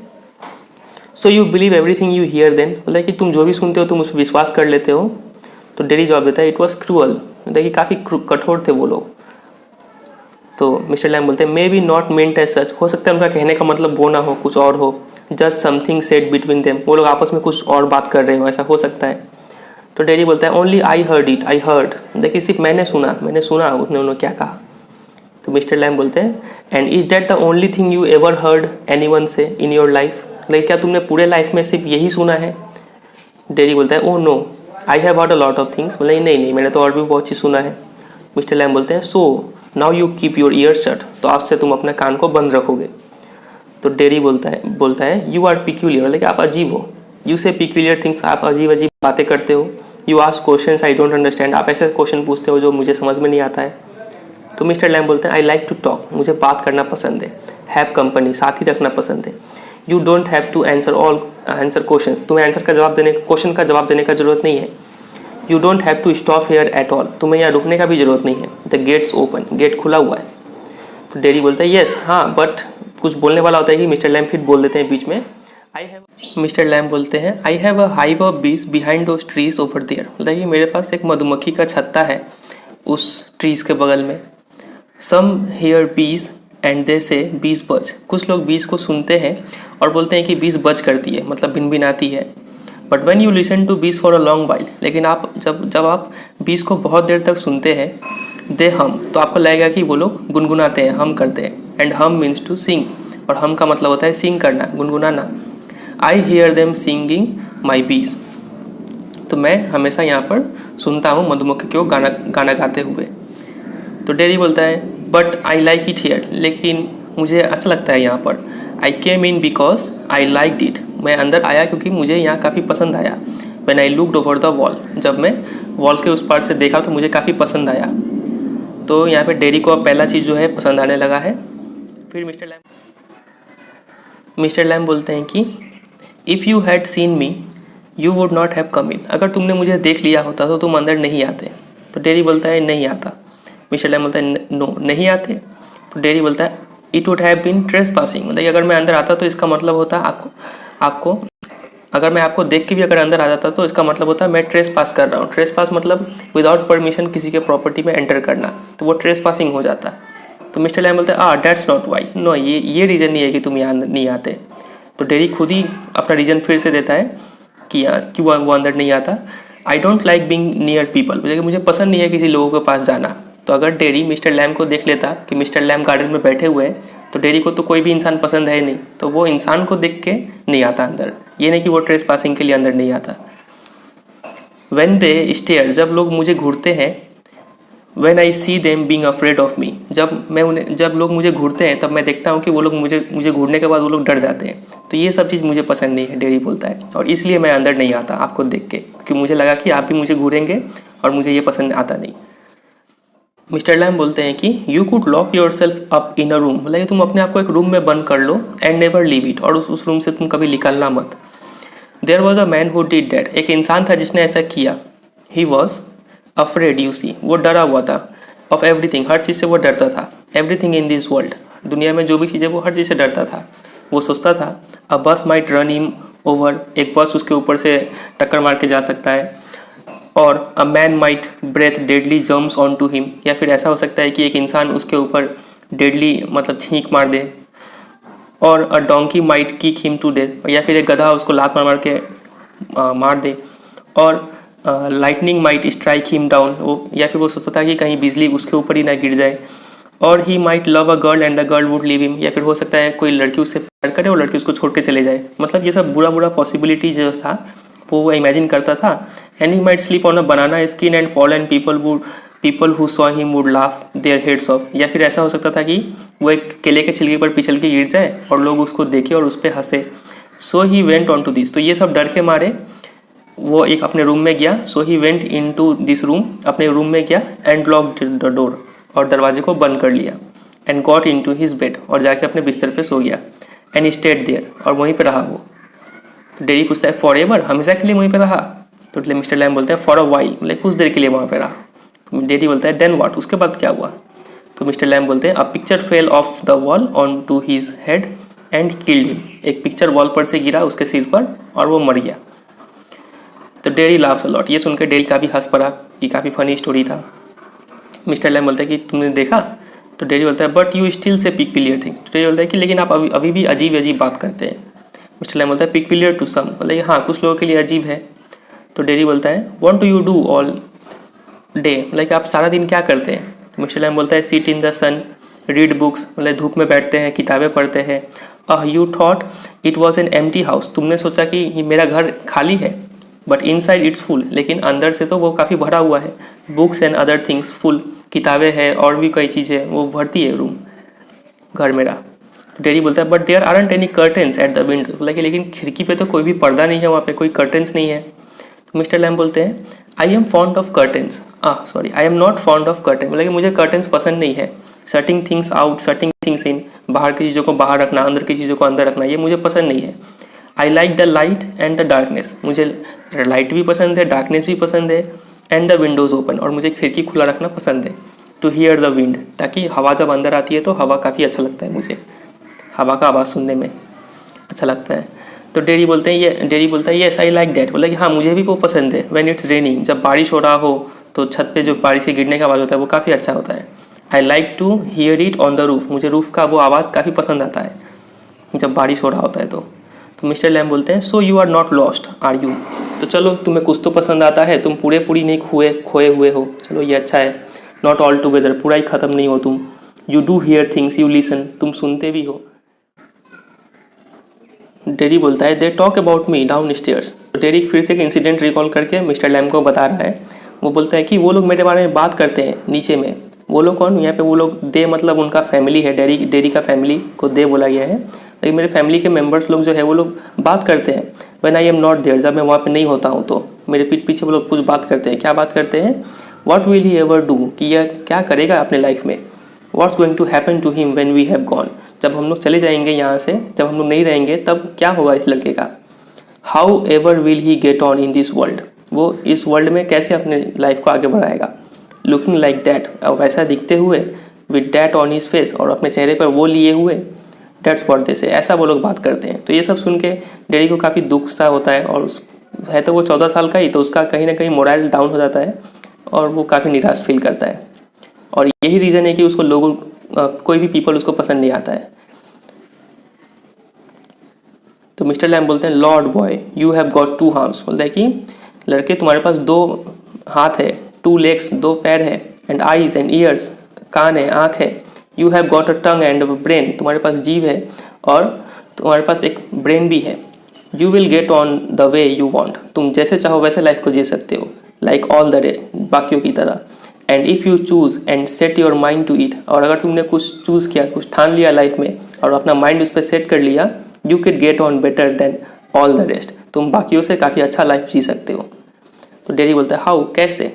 so you believe everything you hear then, मतलब कि तुम जो भी सुनते हो तुम उस पर विश्वास कर लेते हो। तो डेडी जवाब देता है इट वॉज क्रूअल, मतलब कि काफ़ी कठोर थे वो लोग। तो मिस्टर लैम बोलते हैं maybe not meant as such, हो सकता है उनका कहने का मतलब वो ना हो, कुछ और हो। Just something said between them, वो लोग आपस में कुछ और बात कर रहे हो, ऐसा हो सकता है। तो डेडी बोलता है only I heard it, I heard, देखिए सिर्फ मैंने सुना उन्होंने क्या कहा। तो मिस्टर लैम बोलते हैं and is that the only thing you ever heard anyone से इन योर लाइफ, लाइक क्या तुमने पूरे लाइफ में सिर्फ यही सुना है। डेडी बोलता है oh no I have heard a lot of things, बोला नहीं मैंने तो और भी बहुत चीज़ सुना है। मिस्टर लैम बोलते हैं so now you keep your year shut, तो आज से तुम अपने कान को बंद रखोगे। तो डेरी बोलता है यू आर पिक्यूलियर, मतलब आप अजीब हो। यू से पिक्यूलियर थिंग्स, आप अजीब अजीब बातें करते हो। You ask questions I don't understand, आप ऐसे क्वेश्चन पूछते हो जो मुझे समझ में नहीं आता है। तो मिस्टर लैम बोलते हैं आई लाइक टू टॉक, मुझे बात करना पसंद है। हैव कंपनी, साथ ही रखना पसंद है। You don't have to answer question, तुम्हें आंसर का जवाब देने क्वेश्चन का जवाब देने का जरूरत नहीं है। You don't have to stop here at all, तुम्हें यहाँ रुकने का भी जरूरत नहीं है। द गेट्स ओपन, गेट खुला हुआ है। तो डेरी बोलता है येस, हाँ, बट कुछ बोलने वाला होता है कि मिस्टर लैम फिर बोल देते हैं बीच में। मिस्टर लैम बोलते हैं I have a hive of bees behind those trees over there, मतलब कि मेरे पास एक मधुमक्खी का छत्ता है उस ट्रीज के बगल में। सम हेयर बीज एंड दे से बीज बज, कुछ लोग बीज को सुनते हैं और बोलते हैं कि बीज बज करती है, मतलब भिनभिनाती है। But when you listen to bees for a long while, लेकिन आप जब आप बीज को बहुत देर तक सुनते हैं, दे हम, तो आपको लगेगा कि वो लोग गुनगुनाते हैं, हम करते हैं। एंड हम मीन्स टू सिंग, और हम का मतलब होता है सिंग करना, गुनगुनाना। आई हियर देम सिंगिंग माई बीज, तो मैं हमेशा यहाँ पर सुनता हूँ मधुमक्खी को गाना गाते हुए। तो डेरी बोलता है but I like it here, लेकिन मुझे अच्छा लगता है यहाँ पर। I came in because I like it, मैं अंदर आया क्योंकि मुझे यहाँ काफ़ी पसंद आया। When I looked over the wall, जब मैं वॉल के उस पार से देखा तो मुझे काफ़ी पसंद आया। तो यहाँ पे डेरी को अब पहला चीज़ जो है पसंद आने लगा है। फिर मिस्टर लैम बोलते हैं कि if you had seen me you would not have come in, अगर तुमने मुझे देख लिया होता तो तुम अंदर नहीं आते। तो डेरी बोलता है नहीं आता। मिस्टर लैम बोलता है नो, नहीं आते। तो डेरी बोलता है it would have been trespassing, मतलब अगर मैं अंदर आता तो इसका मतलब होता आपको अगर मैं आपको देख के भी अगर अंदर आ जाता तो इसका मतलब होता है मैं ट्रेस पास कर रहा हूँ। ट्रेस पास मतलब विदाउट परमिशन किसी के प्रॉपर्टी में एंटर करना, तो वो ट्रेस पासिंग हो जाता। तो मिस्टर लैम बोलते हैं दैट्स नॉट वाई, नो, ये रीज़न नहीं है कि तुम यहाँ नहीं आते। तो डेरी खुद ही अपना रीज़न फिर से देता है कि क्यों वो अंदर नहीं आता। आई don't like being near people, मुझे पसंद नहीं है किसी लोगों के पास जाना। तो अगर डेरी मिस्टर लैम को देख लेता कि मिस्टर लैम गार्डन में बैठे हुए हैं, तो डेरी को तो कोई भी इंसान पसंद है नहीं, तो वो इंसान को देख के नहीं आता अंदर। ये नहीं कि वो ट्रेस पासिंग के लिए अंदर नहीं आता। व्हेन दे स्टेयर, जब लोग मुझे घूरते हैं। When I see them being afraid of मी, जब लोग मुझे घूरते हैं तब मैं देखता हूँ कि वो लोग मुझे घूरने के बाद वो लोग डर जाते हैं। तो ये सब चीज़ मुझे पसंद नहीं है, डेरी बोलता है, और इसलिए मैं अंदर नहीं आता आपको देख के, क्योंकि मुझे लगा कि आप भी मुझे घूरेंगे और मुझे ये पसंद आता नहीं। मिस्टर लैम बोलते हैं कि you could lock your self up in a room, मतलब तुम अपने आप को एक रूम में बंद कर लो, एंड नेवर लीव इट, और उस रूम से तुम कभी निकलना मत। There was a man who did that, एक इंसान था जिसने ऐसा किया। He was afraid, you see, वो डरा हुआ था। ऑफ एवरीथिंग, हर चीज़ से वो डरता था। एवरीथिंग इन दिस वर्ल्ड, दुनिया में जो भी चीज़ है वो हर चीज़ से डरता था। वो सोचता था अ बस माइट रन हिम ओवर, एक बस उसके ऊपर से टक्कर मार के जा सकता है। और a man might breathe deadly germs on to him, या फिर ऐसा हो सकता है कि एक इंसान उसके ऊपर डेडली मतलब छींक मार दे। और a donkey might kick him to death, या फिर एक गधा उसको लात मार मार के मार दे। और lightning might strike him down, वो या फिर वो सोचता था कि कहीं बिजली उसके ऊपर ही ना गिर जाए। और he might love a girl and the girl would leave him, या फिर हो सकता है कोई लड़की उससे प्यार करे और लड़की उसको छोड़ के चले जाए। मतलब ये सब बुरा बुरा पॉसिबिलिटी जो था वो इमेजिन करता था। And he might sleep on a banana skin and fall and people who saw him would laugh their heads of, या फिर ऐसा हो सकता था कि वो एक केले के छिलके पर पिछल के गिर जाए और लोग उसको देखे और उस पर हंसे। So he went on to this, तो ये सब डर के मारे वो एक अपने रूम में गया। So he went in to this room, अपने रूम में गया। एंड लॉक्ड द डोर, और दरवाजे को बंद कर लिया। And got in to his bed, और जाके अपने बिस्तर पे सो गया। एंड स्टेड देयर, और वहीं पे रहा वो। तो डेरी पूछता है फॉर एवर, हमेशा के लिए वहीं पे रहा? तो मिस्टर लैम बोलते हैं फॉर अ वाइल, मतलब कुछ देर के लिए वहाँ पे रहा। तो डेरी बोलता है देन व्हाट, उसके बाद क्या हुआ? तो मिस्टर लैम बोलते हैं a picture fell off the wall on to his head and killed him, एक पिक्चर वॉल पर से गिरा उसके सिर पर और वो मर गया। तो डेरी लाफ्स अ लॉट, ये सुनकर डेरी काफ़ी हंस पड़ा कि काफ़ी फनी स्टोरी था। मिस्टर लैम बोलता है कि तुमने देखा? तो डेरी बोलता है but you still say peculiar thing, तो डेरी बोलता है कि लेकिन आप अभी भी अजीब अजीब बात करते हैं। मिस्टर लैम बोलता है पिक्यूलियर टू सम, मतलब हाँ कुछ लोगों के लिए अजीब है। तो डेरी बोलता है what do you do all day, like आप सारा दिन क्या करते हैं? तो मिस्टर लैम बोलता है sit in the sun, read books, मतलब धूप में बैठते हैं, किताबें पढ़ते हैं। You thought it was an empty house, तुमने सोचा कि ये मेरा घर खाली है। बट इनसाइड इट्स फुल, लेकिन अंदर से तो वो काफ़ी भरा हुआ है। Books and other things full, किताबें हैं और भी कई चीज़ें वो भरती है रूम, घर मेरा। डेरी बोलता है but there aren't any curtains at the window, लेकिन खिड़की पे तो कोई भी पर्दा नहीं है, वहाँ पे कोई कर्टेंस नहीं है। तो मिस्टर लैम बोलते हैं I am fond of curtains, I am not fond of curtains, मतलब मुझे कर्टेंस पसंद नहीं है। Shutting things out, shutting things in, बाहर की चीज़ों को बाहर रखना, अंदर की चीज़ों को अंदर रखना, ये मुझे पसंद नहीं है। I like the light and the darkness, मुझे लाइट भी पसंद है, डार्कनेस भी पसंद है, एंड द विंडोज़ ओपन, और मुझे खिड़की खुला रखना पसंद है। टू हियर द विंड, ताकि हवा जब अंदर आती है तो हवा काफ़ी अच्छा लगता है मुझे, हवा का आवाज़ सुनने में अच्छा लगता है। तो डेरी बोलता है येस आई लाइक डैट, बोला कि हाँ मुझे भी वो पसंद है। व्हेन इट्स रेनिंग, जब बारिश हो रहा हो तो छत पे जो बारिश के गिरने का आवाज़ होता है वो काफ़ी अच्छा होता है। I like to hear it on the roof, मुझे रूफ का वो आवाज़ काफ़ी पसंद आता है जब बारिश हो रहा होता है तो मिस्टर लैम बोलते हैं so you are not lost are you, तो चलो तुम्हें कुछ तो पसंद आता है, तुम पूरी नहीं खोए हुए हो, चलो ये अच्छा है। नॉट ऑल टुगेदर, पूरा ही ख़त्म नहीं हो तुम। You do here things, you listen, तुम सुनते भी हो। डेरी बोलता है they talk about me down stairs, dairy फिर से एक इंसिडेंट रिकॉल करके मिस्टर लैम को बता रहा है। वो बोलता है कि वो लोग मेरे बारे में बात करते हैं नीचे में। वो लोग कौन, यहाँ पे वो लोग दे मतलब उनका फैमिली है, डेरी का फैमिली को दे बोला गया है, लेकिन मेरे फैमिली के मेंबर्स लोग जो है वो लोग बात करते हैं। When I am not there, जब मैं वहाँ पे नहीं होता हूँ तो मेरे पीठ पीछे वो लोग कुछ बात करते हैं। क्या बात करते हैं? What will he ever do, कि यह क्या करेगा अपने लाइफ में। What's going to happen to him when we have gone, जब हम लोग चले जाएंगे यहाँ से, जब हम लोग नहीं रहेंगे तब क्या होगा इस लड़के का। How ever will he get on in this world, वो इस वर्ल्ड में कैसे अपने लाइफ को आगे बढ़ाएगा। लुकिंग लाइक डैट, और वैसा दिखते हुए, with that on his face, और अपने चेहरे पर वो लिए हुए, डैट्स व्हाट दे से, ऐसा वो लोग बात करते हैं। तो ये सब सुन के डेरी को काफ़ी दुख सा होता है, और है तो वो 14 साल का ही, तो उसका कहीं ना कहीं मोरल डाउन हो जाता है और वो काफ़ी निराश फील करता है। और यही रीज़न है कि उसको लोगों कोई भी पीपल उसको पसंद नहीं आता है। तो मिस्टर लैम बोलते हैं Lord boy you have got 2 arms, बोलता है कि लड़के तुम्हारे पास 2 हाथ है, 2 लेग्स, 2 पैर है, एंड आईज एंड ईयर्स, कान है, आँख है। You have got a tongue and brain, तुम्हारे पास जीभ है और तुम्हारे पास एक ब्रेन भी है। You will get on the way you want, तुम जैसे चाहो वैसे लाइफ को जी सकते हो, लाइक ऑल द रेस्ट, बाकियों की तरह। And if you choose and set your mind to it, और अगर तुमने कुछ चूज़ किया, कुछ ठान लिया लाइफ में और अपना माइंड उस पर सेट कर लिया, you can get on better than all the rest, तुम बाकियों से काफ़ी अच्छा लाइफ जी सकते हो। तो डेरी बोलता है हाउ, कैसे?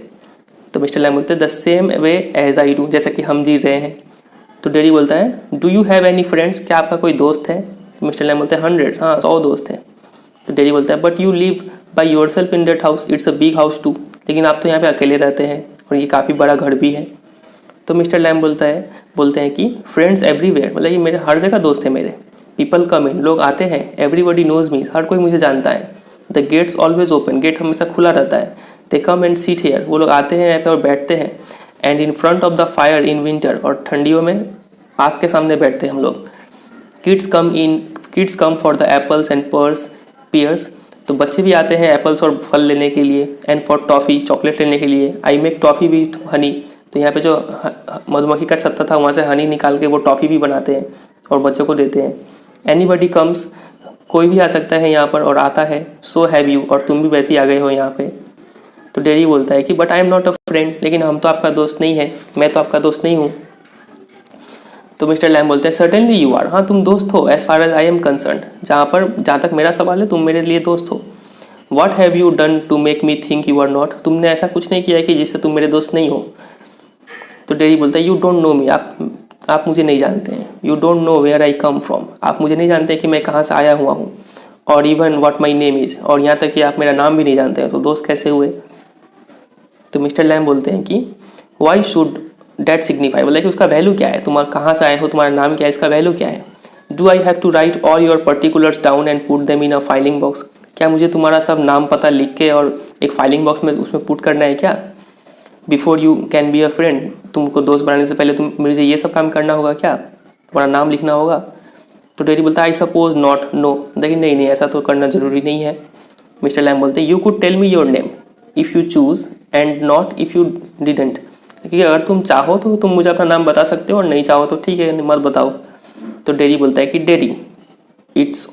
तो मिस्टर लैम बोलते हैं the same way as I do, जैसा कि हम जी रहे हैं। तो डेरी बोलता है do you have any friends, क्या आपका कोई दोस्त है? तो मिस्टर लैम बोलते हैं 100, हाँ 100 दोस्त हैं। तो डेरी बोलता है but you live by yourself in that house, it's a big house too, लेकिन आप तो यहाँ पे अकेले रहते हैं और ये काफ़ी बड़ा घर भी है। तो मिस्टर लैम बोलते हैं कि फ्रेंड्स एवरीवेयर, मतलब ये मेरे हर जगह दोस्त हैं मेरे। पीपल कम इन, लोग आते हैं, एवरीबडी नोज मी, हर कोई मुझे जानता है। The gate's always open, gate हमेशा खुला रहता है। They come and sit here, वो लोग आते हैं यहाँ पे और बैठते हैं। And in front of the fire in winter, और ठंडियों में आग के सामने बैठते हैं हम लोग। Kids come for the apples and pears, तो बच्चे भी आते हैं एप्पल्स और फल लेने के लिए। एंड फॉर टॉफ़ी, चॉकलेट लेने के लिए। I make toffee with Honey, तो यहाँ पे जो मधुमक्खी का छत्ता था वहाँ से हनी निकाल के वो टॉफ़ी भी बनाते हैं और बच्चों को देते हैं। एनीबडी कम्स, कोई भी आ सकता है यहाँ पर और आता है। सो हैव यू, और तुम भी वैसे ही आ गए हो यहाँ पे। तो डेरी बोलता है कि but I am not a friend, लेकिन हम तो आपका दोस्त नहीं है, मैं तो आपका दोस्त नहीं हूँ। तो मिस्टर लैम बोलते हैं सर्टेनली यू आर, हाँ तुम दोस्त हो, as far as I am concerned, जहाँ तक मेरा सवाल है तुम मेरे लिए दोस्त हो। What have you done to make me think you are not, तुमने ऐसा कुछ नहीं किया है कि जिससे तुम मेरे दोस्त नहीं हो। तो डेरी बोलता है यू डोंट नो मी, आप मुझे नहीं जानते हैं। You don't know where I come from, आप मुझे नहीं जानते कि मैं कहाँ से आया हुआ हूँ। और even what my name is, और यहाँ तक कि आप मेरा नाम भी नहीं जानते हैं, तो दोस्त कैसे हुए। तो मिस्टर लैम बोलते हैं कि वाई शुड डैट सिग्निफाई, बोला कि उसका वैल्यू क्या है, तुम्हारा कहाँ से आए हो, तुम्हारा नाम क्या है, इसका वैल्यू क्या है। Do I have to write all your particulars down and put them in a filing box, क्या मुझे तुम्हारा सब नाम पता लिख के और एक फाइलिंग बॉक्स में उसमें पुट करना है क्या। Before you can be a friend, तुमको दोस्त बनाने से पहले तुम मुझे ये सब काम करना होगा क्या, तुम्हारा नाम लिखना होगा। तो डेरी बोलता है आई सपोज नॉट, नो, लेकिन नहीं ऐसा तो करना ज़रूरी नहीं है। मिस्टर लैम बोलते हैं you could tell me your name if you choose and not if you didn't, क्योंकि अगर तुम चाहो तो तुम मुझे अपना नाम बता सकते हो और नहीं चाहो तो ठीक है मत बताओ। तो डेरी बोलता है कि dairy it's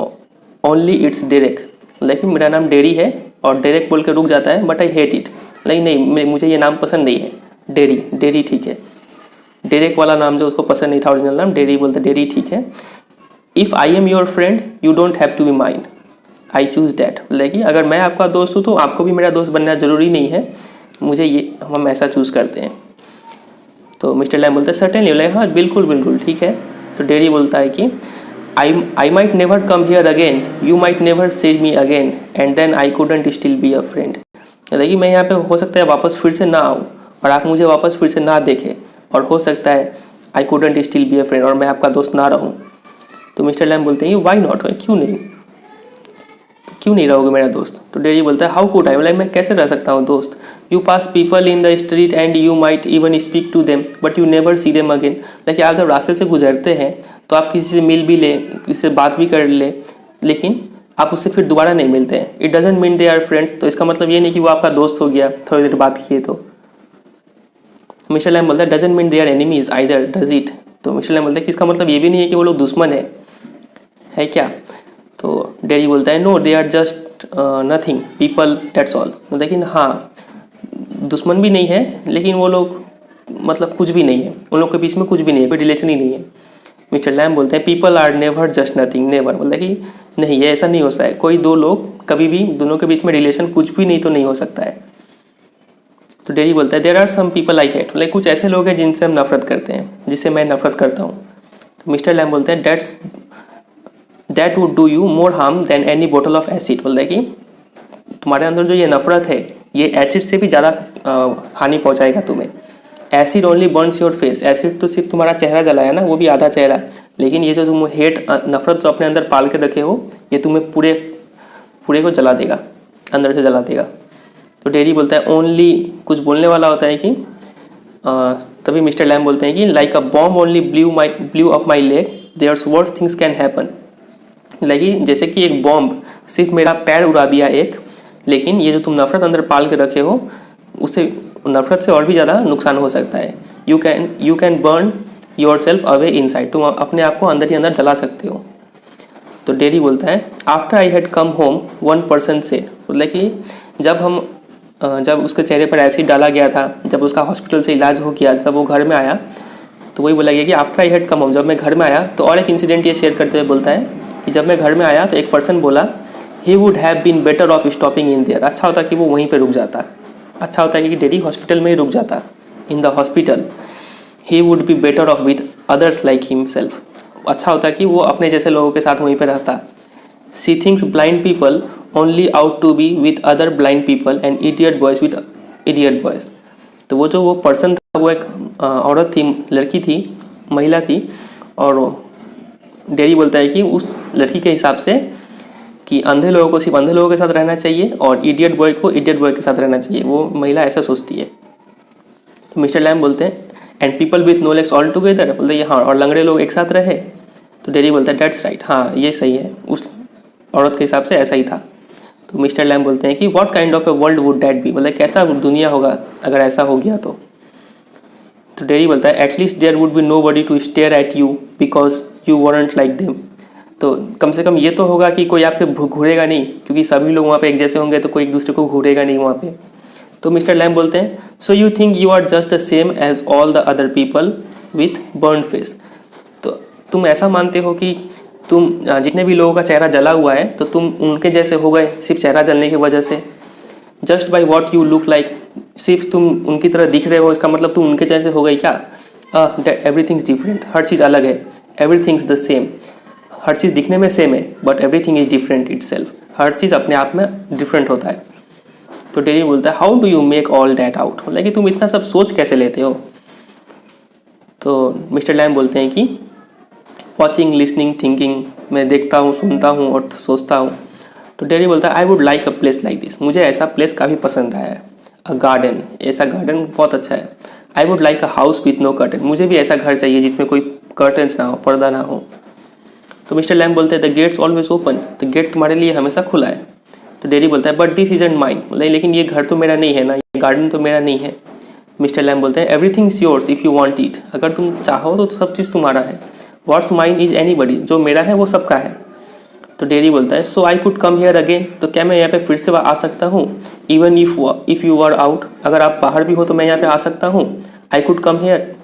only it's Derek, लेकिन मेरा नाम डेरी है, और डेरेक बोल के रुक जाता है, बट आई हेट इट, नहीं मुझे ये नाम पसंद नहीं है। डेरी ठीक है, डेरेक वाला नाम जो उसको पसंद नहीं था ओरिजिनल नाम, डेरी बोलते डेरी ठीक है। If I am your friend you don't have to be mine, I choose that, लेकिन अगर मैं आपका दोस्त हूँ तो आपको भी मेरा दोस्त बनना ज़रूरी नहीं है, मुझे ये हम ऐसा चूज़ करते हैं। तो मिस्टर लैम बोलते हैं सर्टेनली, बोले हाँ बिल्कुल बिल्कुल ठीक है। तो डेरी बोलता है कि I might never come here again, you might never see me again, and then I couldn't still be a friend. देखिए मैं यहाँ पे हो सकता है वापस फिर से ना आऊँ और आप मुझे वापस फिर से ना देखें, और हो सकता है आई couldn't still be a friend, और मैं आपका दोस्त ना रहूँ। तो मिस्टर लैम बोलते हैं वाई नॉट, क्यों नहीं, तो क्यों नहीं रहोगे मेरा दोस्त। तो डेरी बोलता है हाउ कुड आई, मतलब मैं कैसे रह सकता हूँ दोस्त। You pass people in the street and you might even speak to them but you never see them again. लेकिन आप जब रास्ते से गुजरते हैं तो आप किसी से मिल भी ले, किसी से बात भी कर ले, लेकिन आप उससे फिर दोबारा नहीं मिलते हैं। It doesn't mean they are friends, तो इसका मतलब ये नहीं कि वो आपका दोस्त हो गया थोड़ी देर बात किए तो। मिस्टर लैम बोलता है doesn't mean they are enemies either does it. तो मिस्टर लैम बोलता है कि इसका मतलब ये भी नहीं है कि वो लोग दुश्मन है क्या। तो डेरी बोलता है no they are just nothing people that's all. लेकिन हाँ दुश्मन भी नहीं है, लेकिन वो लोग मतलब कुछ भी नहीं है, उन लोग के बीच में कुछ भी नहीं है, कोई रिलेशन ही नहीं है। मिस्टर लैम बोलते हैं people are never just nothing, never, मतलब कि नहीं ये ऐसा नहीं हो सकता है, कोई दो लोग कभी भी दोनों के बीच में रिलेशन कुछ भी नहीं तो नहीं हो सकता है। तो डेरी बोलता है there are some people I hate, मतलब कुछ ऐसे लोग हैं जिनसे हम नफरत करते हैं, जिससे मैं नफरत करता हूँ। तो मिस्टर लैम बोलते हैं that would do you more harm then any bottle of acid, बोलता है कि तुम्हारे अंदर जो ये नफरत है ये एसिड से भी ज़्यादा हानि पहुँचाएगा तुम्हें। Acid only Burns your face, acid तो सिर्फ तुम्हारा चेहरा जलाया ना, वो भी आधा चेहरा, लेकिन ये जो तुम हेट नफरत जो अपने अंदर पाल के रखे हो ये तुम्हें पूरे को जला देगा, अंदर से जला देगा। तो डेरी बोलता है ओनली, कुछ बोलने वाला होता है कि तभी मिस्टर लैम बोलते हैं कि like a bomb only blew up my leg there's worse things can happen. लेकिन जैसे कि एक बॉम्ब सिर्फ मेरा पैर उड़ा दिया एक, लेकिन ये जो तुम नफरत अंदर पाल के रखे हो उससे, नफरत से और भी ज़्यादा नुकसान हो सकता है। You can burn your self away inside, तुम अपने आप को अंदर ही अंदर जला सकते हो। तो डेरी बोलता है after I had come home one person said, मतलब कि जब उसके चेहरे पर एसिड डाला गया था, जब उसका हॉस्पिटल से इलाज हो गया, जब वो घर में आया तो वही बोला गया कि after I had come home, जब मैं घर में आया। तो और एक इंसिडेंट ये शेयर करते हुए बोलता है कि जब मैं घर में आया तो एक पर्सन बोला he would have been better off stopping in there, अच्छा होता कि वो वहीं पर रुक जाता, अच्छा होता है कि डेरी हॉस्पिटल में ही रुक जाता, in the hospital. He would be better of with others like himself, अच्छा होता कि वो अपने जैसे लोगों के साथ वहीं पे रहता। See things blind people only ought to be with other blind people and idiot boys with idiot boys. तो वो पर्सन था, वो एक औरत थी, लड़की थी, महिला थी, और डेरी बोलता है कि उस लड़की के हिसाब से कि अंधे लोगों को सिर्फ अंधे लोगों के साथ रहना चाहिए और इडियट बॉय को इडियट बॉय के साथ रहना चाहिए, वो महिला ऐसा सोचती है। तो मिस्टर लैम बोलते हैं and people with no legs all together, बोलते हैं हाँ, और लंगड़े लोग एक साथ रहे। तो डेरी बोलता है डेट्स राइट, हाँ ये सही है, उस औरत के हिसाब से ऐसा ही था। तो मिस्टर लैम बोलते हैं कि what kind of a world would that be, मतलब कैसा दुनिया होगा अगर ऐसा हो गया तो। तो डेरी बोलता है at least there would be nobody to stare at you because you weren't like them, तो कम से कम ये तो होगा कि कोई आप पे घूरेगा नहीं, क्योंकि सभी लोग वहाँ पे एक जैसे होंगे तो कोई एक दूसरे को घूरेगा नहीं वहाँ पे। तो मिस्टर लैम बोलते हैं so you think you are just the same as all the other people with burn face, तो तुम ऐसा मानते हो कि तुम जितने भी लोगों का चेहरा जला हुआ है तो तुम उनके जैसे हो गए सिर्फ चेहरा जलने की वजह से। Just by what you look like, सिर्फ तुम उनकी तरह दिख रहे हो इसका मतलब तुम उनके जैसे हो गए क्या। एवरीथिंग्स डिफरेंट, हर चीज़ अलग है, एवरीथिंग्स द सेम, हर चीज़ दिखने में सेम है but everything is different itself, हर चीज़ अपने आप में डिफरेंट होता है। तो डेरी बोलता है how do you make all that out, मतलब कि तुम इतना सब सोच कैसे लेते हो। तो मिस्टर लैम बोलते हैं कि वॉचिंग लिसनिंग थिंकिंग, मैं देखता हूँ, सुनता हूँ और सोचता हूँ। तो डेरी बोलता है I would like a place like this, मुझे ऐसा प्लेस काफ़ी पसंद आया है। अ गार्डन, ऐसा गार्डन बहुत अच्छा है। I would like a house with no curtain, मुझे भी ऐसा घर चाहिए जिसमें कोई कर्टन्स ना हो, पर्दा ना हो। तो मिस्टर लैम बोलते हैं the gate's always open, the gate तुम्हारे लिए हमेशा खुला है। तो डेरी बोलता है बट दिस इजंट माइन, लेकिन ये घर तो मेरा नहीं है ना, ये गार्डन तो मेरा नहीं है। मिस्टर लैम बोलते हैं everything is yours if you want it, अगर तुम चाहो तो सब चीज़ तुम्हारा है। व्हाट्स माइन इज एनीबडी, जो मेरा है वो सबका है। तो डेरी बोलता है so I could come here again, तो क्या मैं यहाँ पे फिर से आ सकता हूँ। Even if you are out, अगर आप बाहर भी हो तो मैं यहाँ पे आ सकता हूँ। I could come here.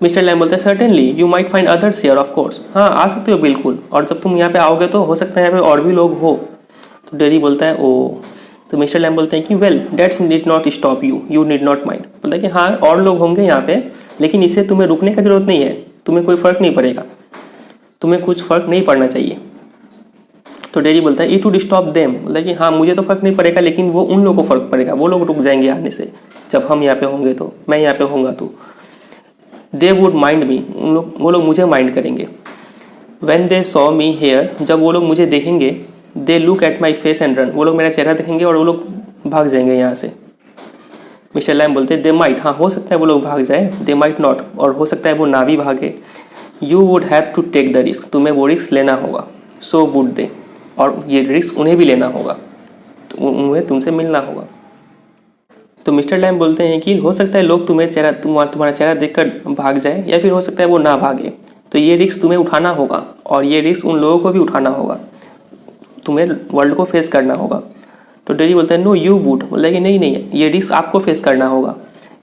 Mr lamb बोलते हैं certainly you might find others here of course, हाँ आ सकते हो बिल्कुल, और जब तुम यहाँ पे आओगे तो हो सकता है यहाँ पे और भी लोग हो। तो डेरी बोलता है ओ तो मिस्टर लैम बोलते हैं कि well that's need not stop you, you need not mind. बोलता है कि हाँ और लोग होंगे यहाँ पे, लेकिन इससे तुम्हें रुकने का जरूरत नहीं है, तुम्हें कोई फ़र्क नहीं पड़ेगा, तुम्हें कुछ फ़र्क नहीं पड़ना चाहिए। तो डेरी बोलता है इट वुड स्टॉप देम, बोलता है कि हाँ मुझे तो फ़र्क नहीं पड़ेगा, लेकिन वो उन लोगों को फ़र्क पड़ेगा, वो लोग रुक जाएंगे आने से, जब हम यहाँ पे होंगे तो, मैं यहाँ पे होऊंगा तो। दे वुड माइंड मी, वो लोग मुझे माइंड करेंगे। When they saw me here, जब वो लोग मुझे देखेंगे, they look at my face and run, वो लोग मेरा चेहरा देखेंगे और वो लोग भाग जाएंगे यहाँ से। मिस्टर लैम बोलते हैं दे माइट, हाँ हो सकता है वो लोग भाग जाए, दे माइट नॉट, और हो सकता है वो ना भी भागे। You would have to take the risk, तुम्हें वो रिस्क लेना होगा। सो वुड दे, और ये रिस्क उन्हें भी लेना होगा, तो उन्हें तुमसे मिलना होगा। तो मिस्टर लैम बोलते हैं कि हो सकता है लोग तुम्हारा चेहरा देखकर भाग जाए, या फिर हो सकता है वो ना भागे, तो ये रिस्क तुम्हें उठाना होगा, और ये रिस्क उन लोगों को भी उठाना होगा, तुम्हें वर्ल्ड को फेस करना होगा। तो डेरी बोलता है नो यू वुड, बोला कि नहीं नहीं ये रिस्क आपको फेस करना होगा।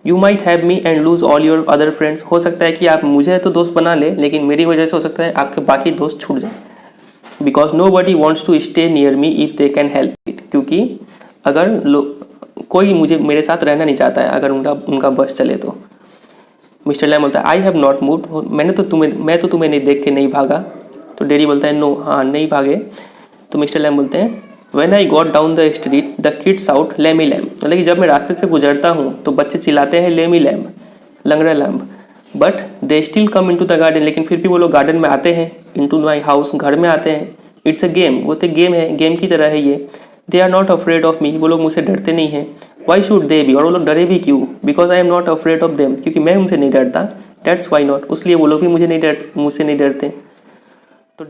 You might have me and lose all your other friends, हो सकता है कि आप मुझे तो दोस्त बना ले, लेकिन मेरी वजह से हो सकता है आपके बाकी दोस्त छूट जाए। Because nobody wants to stay near me if they can help it, क्योंकि अगर कोई मेरे साथ रहना नहीं चाहता है अगर उनका बस चले तो। मिस्टर लैम बोलता है आई हैव नॉट मूव्ड, मैं तो तुम्हें नहीं देख के नहीं भागा। तो डेरी बोलता है नो, हाँ नहीं भागे। तो मिस्टर लैम बोलते हैं when I got down the street the kids out Lamey Lamb, मतलब कि जब मैं रास्ते से गुजरता हूँ तो बच्चे चिल्लाते हैं लेमी लैम्प, लंगड़ा lamp. But they still come into the garden, लेकिन फिर भी वो लोग गार्डन में आते हैं, इनटू माई हाउस, घर में आते हैं। इट्स अ गेम, वो तो गेम है, गेम की तरह है ये। They are not afraid of me, वो लोग मुझसे डरते नहीं हैं। वाई शुड दे बी, और वो लोग डरे भी क्यों? Because I am not afraid of them, क्योंकि मैं उनसे नहीं डरता। डेट्स वाई नॉट, उसलिए वो लोग भी मुझसे नहीं डरते। तो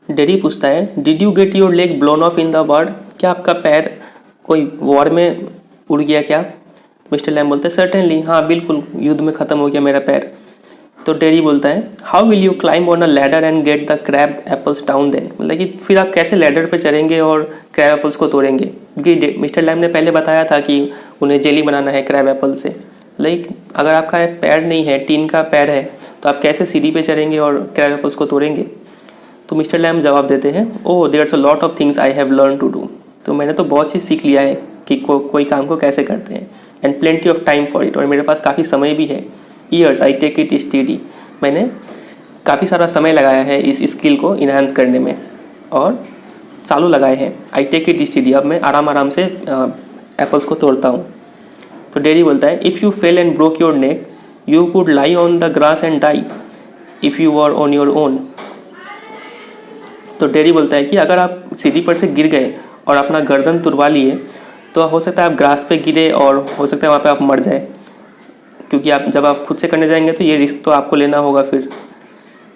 डेरी पूछता है did you get your leg blown of in the word, क्या आपका पैर कोई वॉर में उड़ गया क्या? मिस्टर लैम बोलते हैं सर्टेनली, हाँ बिल्कुल, युद्ध में ख़त्म हो गया मेरा पैर। तो डेरी बोलता है how will you climb on a ladder and get the crab apples down then, मतलब कि फिर आप कैसे लैडर पे चढ़ेंगे और क्रैब एप्पल्स को तोड़ेंगे? क्योंकि मिस्टर लैम ने पहले बताया था कि उन्हें जेली बनाना है क्रैब एप्पल से। लाइक अगर आपका पैर नहीं है, टीन का पैर है, तो आप कैसे सीढ़ी पे चढ़ेंगे और क्रैब एप्पल्स को तोड़ेंगे? तो मिस्टर लैम जवाब देते हैं oh there's a lot of things I have learn to do, तो मैंने तो बहुत चीज़ सीख लिया है कि कोई काम को कैसे करते हैं। And plenty of time for it, और मेरे पास काफ़ी समय भी है। Years I take it study, मैंने काफ़ी सारा समय लगाया है इस स्किल को इन्हांस करने में, और सालों लगाए हैं। आई टेक इट स्टडी, अब मैं आराम से एप्पल्स को तोड़ता हूँ। तो डेरी बोलता है if you fell and broke your neck you could lie on the grass and die if you are on your own. तो डेरी बोलता है कि अगर आप सीढ़ी पर से गिर गए और अपना गर्दन तुड़वा लिए, तो हो सकता है आप ग्रास पे गिरे और हो सकता है वहाँ पे आप मर जाए, क्योंकि जब आप खुद से करने जाएंगे तो ये रिस्क तो आपको लेना होगा फिर।